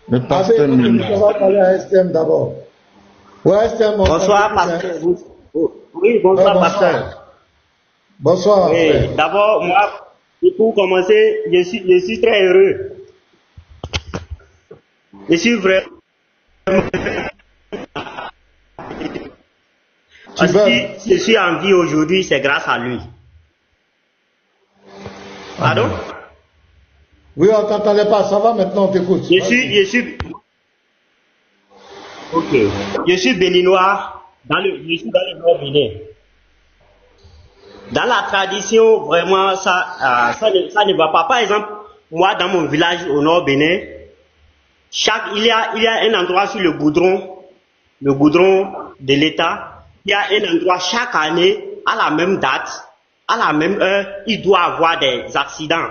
[SPEAKER 1] Le pasteur
[SPEAKER 2] on va parler à STM d'abord. Ouais, STM.
[SPEAKER 9] Bonsoir, pasteur. Oui, bonsoir, pasteur.
[SPEAKER 2] Bonsoir.
[SPEAKER 9] Oui, d'abord, moi, pour commencer, je suis très heureux. Je suis vraiment. Parce que si je suis en vie aujourd'hui, c'est grâce à lui. Pardon?
[SPEAKER 2] Oui, on t'entendait pas, ça va maintenant, on t'écoute.
[SPEAKER 9] Je suis béninois, je suis dans le Nord Bénin. Dans la tradition, vraiment, ça ne va pas. Par exemple, moi, dans mon village au Nord Bénin, il y a un endroit sur le goudron de l'État. Il y a un endroit chaque année, à la même date, à la même heure, il doit avoir des accidents.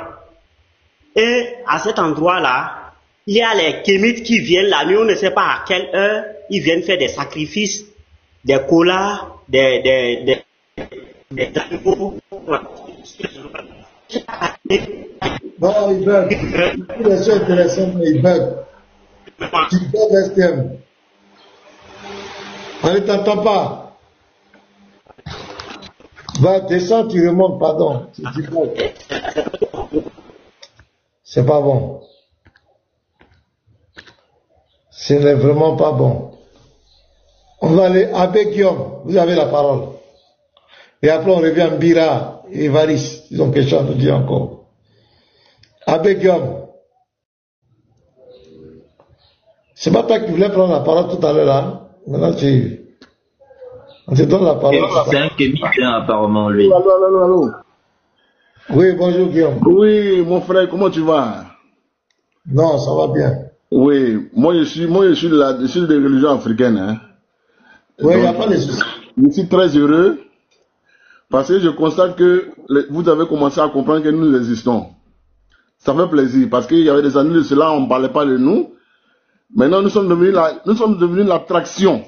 [SPEAKER 9] Et à cet endroit-là, il y a les kémites qui viennent la nuit, on ne sait pas à quelle heure, ils viennent faire des sacrifices, des colas, des des animaux.
[SPEAKER 2] Non, il bug. Il est intéressant, mais il bug. Tu bugs, STM. On ne t'entend pas. Va, descends, tu remontes, pardon. Tu bugs. C'est pas bon. Ce n'est vraiment pas bon. On va aller à Guillaume. Vous avez la parole. Et après, on revient à Bira et Varis. Ils ont quelque chose à nous dire encore. Abbé Guillaume. C'est pas toi qui voulais prendre la parole tout à l'heure là. Maintenant, on te donne la parole.
[SPEAKER 6] C'est un kémicien apparemment, lui.
[SPEAKER 7] Allô.
[SPEAKER 2] Oui, bonjour Guillaume.
[SPEAKER 7] Oui, mon frère, comment tu vas?
[SPEAKER 2] Non, ça va bien.
[SPEAKER 7] Oui, moi je suis des religions africaines. Hein.
[SPEAKER 2] Oui, il n'y a pas de soucis.
[SPEAKER 7] Je suis très heureux parce que je constate que vous avez commencé à comprendre que nous existons. Ça fait plaisir parce qu'il y avait des années de cela, on ne parlait pas de nous. Maintenant, nous sommes devenus l'attraction.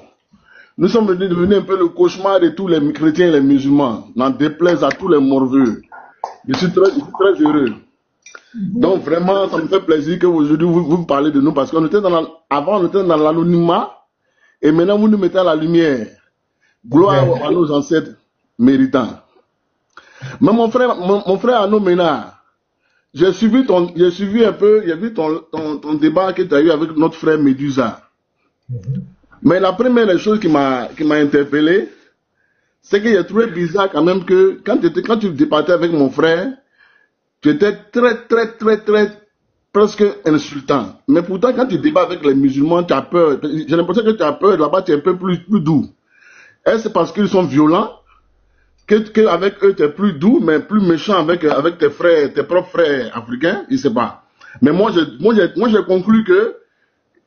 [SPEAKER 7] Nous sommes devenus un peu le cauchemar de tous les chrétiens et les musulmans. N'en déplaise à tous les morveux. Je suis très heureux. Donc vraiment, ça me fait plaisir que aujourd'hui vous parlez de nous parce qu'on était avant on était dans l'anonymat et maintenant vous nous mettez à la lumière. Gloire à nos ancêtres méritants. Mais mon frère Arnaud Ménard, j'ai suivi un peu, j'ai vu ton débat que tu as eu avec notre frère Médusa. Mais la première des choses qui m'a interpellé, c'est que j'ai trouvé bizarre quand même que quand tu débattais avec mon frère, tu étais très presque insultant. Mais pourtant, quand tu débats avec les musulmans, tu as peur. J'ai l'impression que tu as peur, là-bas tu es un peu plus doux. Est-ce que c'est parce qu'ils sont violents qu'avec eux tu es plus doux, mais plus méchant avec tes frères, tes propres frères africains? Je ne sais pas. Mais moi j'ai conclu que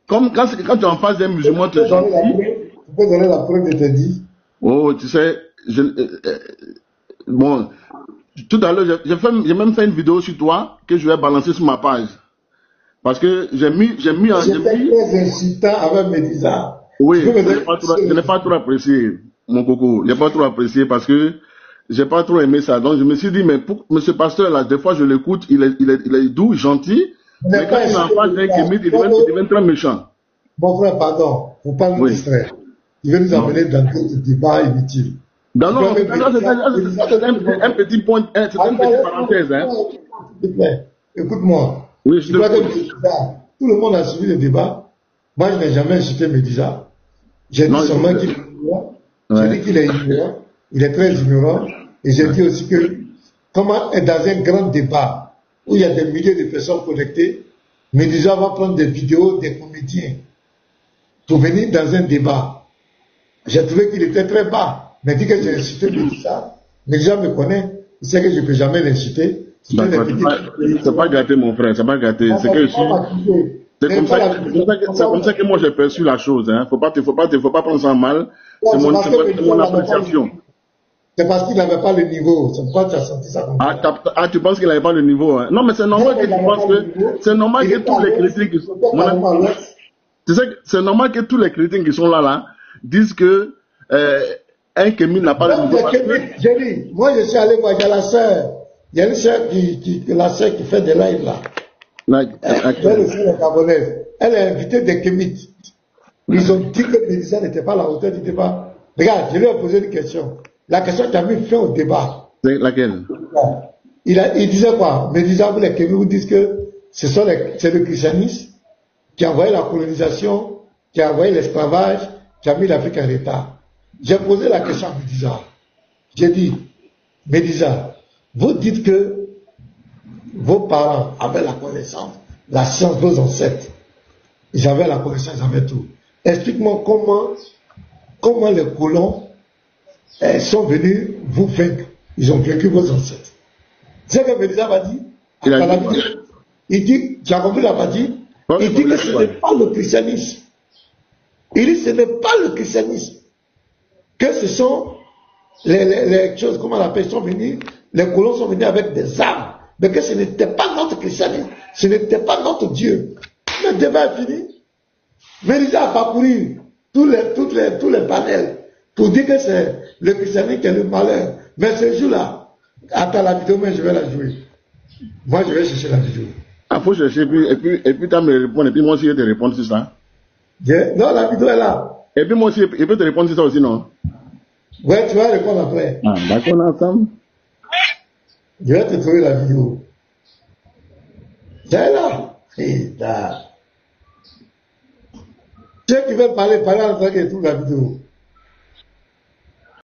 [SPEAKER 7] comme quand tu es en face d'un musulman, tu es gentil.
[SPEAKER 2] Tu peux donner la preuve de tes dits?
[SPEAKER 7] Oh, tu sais, bon, tout à l'heure, j'ai même fait une vidéo sur toi que je vais balancer sur ma page. Parce que j'ai mis en...
[SPEAKER 2] J'étais très incitant avec Médisa.
[SPEAKER 7] Oui, je n'ai pas trop apprécié, mon coco. Je n'ai pas trop apprécié parce que j'ai pas trop aimé ça. Donc je me suis dit, mais pour ce pasteur-là, des fois je l'écoute, il est doux, gentil, mais quand il est en face d'un kémite, il devient très méchant.
[SPEAKER 2] Mon frère, pardon, faut pas nous distraire. Il veut nous amener dans d'autres débats inutiles.
[SPEAKER 7] C'est un petit point, c'est une petite parenthèse. Hein.
[SPEAKER 2] S'il te plaît, écoute-moi.
[SPEAKER 7] Oui,
[SPEAKER 2] tout le monde a suivi le débat. Moi, je n'ai jamais insulté Médisa. J'ai dit seulement qu'il est ignorant. J'ai dit qu'il est ignorant. Il est très ignorant. Et j'ai dit aussi que, comment est dans un grand débat où il y a des milliers de personnes connectées, Médisa va prendre des vidéos des comédiens pour venir dans un débat. J'ai trouvé qu'il était très bas. Mais dit que j'ai insulté Médisa. Médisa me connaît. Il sait que je ne peux jamais l'insulter.
[SPEAKER 7] C'est pas gâté, mon frère. C'est pas gâté. C'est que c'est comme ça que moi j'ai perçu la chose. Hein. Faut pas prendre ça mal. C'est mon appréciation.
[SPEAKER 2] C'est parce qu'il n'avait pas le niveau. C'est pourquoi tu as senti ça comme ça.
[SPEAKER 7] Tu penses qu'il n'avait pas le niveau. Hein? Non, mais c'est normal que tu penses que c'est normal que tous les chrétiens qui sont tu sais, c'est normal que tous les chrétiens qui sont là disent que un kémite n'a pas le niveau.
[SPEAKER 2] J'ai dit, moi je suis allé voir, il y a la sœur. Il y a une sœur qui fait des lives là. Elle est invitée des kémites. Ils ont dit que Médisa n'était pas à la hauteur du débat. Regarde, je lui ai posé une question. La question qui a mis fin au débat.
[SPEAKER 7] C'est laquelle?
[SPEAKER 2] Il disait quoi? Médisa, les kémites vous disent que c'est le christianisme qui a envoyé la colonisation, qui a envoyé l'esclavage, qui a mis l'Afrique en retard. J'ai posé la question à Médisa. J'ai dit, Médisa, vous dites que vos parents avaient la connaissance, la science, vos ancêtres. Ils avaient la connaissance, ils avaient tout. Explique-moi comment les colons sont venus vous vaincre. Ils ont vaincu vos ancêtres. C'est ce que Médisa m'a dit. Il dit, tu as compris la partie? Il dit que ce n'est pas le christianisme. Il dit que ce n'est pas le christianisme. Que ce sont les choses, comment on appelle, sont venus, les colons sont venus avec des armes. Mais que ce n'était pas notre christianisme. Ce n'était pas notre Dieu. Le débat est fini. Médisa a parcouru tous les panels pour dire que c'est le christianisme qui est le malheur. Mais ce jour-là, attends la vidéo, mais je vais la jouer. Moi, je vais chercher la vidéo.
[SPEAKER 10] Ah, faut chercher, et puis tu me répondre, et puis moi aussi, je te répondre sur ça.
[SPEAKER 2] Non, la vidéo est là.
[SPEAKER 10] Et puis moi aussi, je peux te répondre sur ça aussi, non?
[SPEAKER 2] Ouais, tu vas répondre après.
[SPEAKER 10] Ah, d'accord, ensemble.
[SPEAKER 2] Je vais te trouver la vidéo. C'est là. Putain. Ceux qui veulent parler en tant que trouve la vidéo.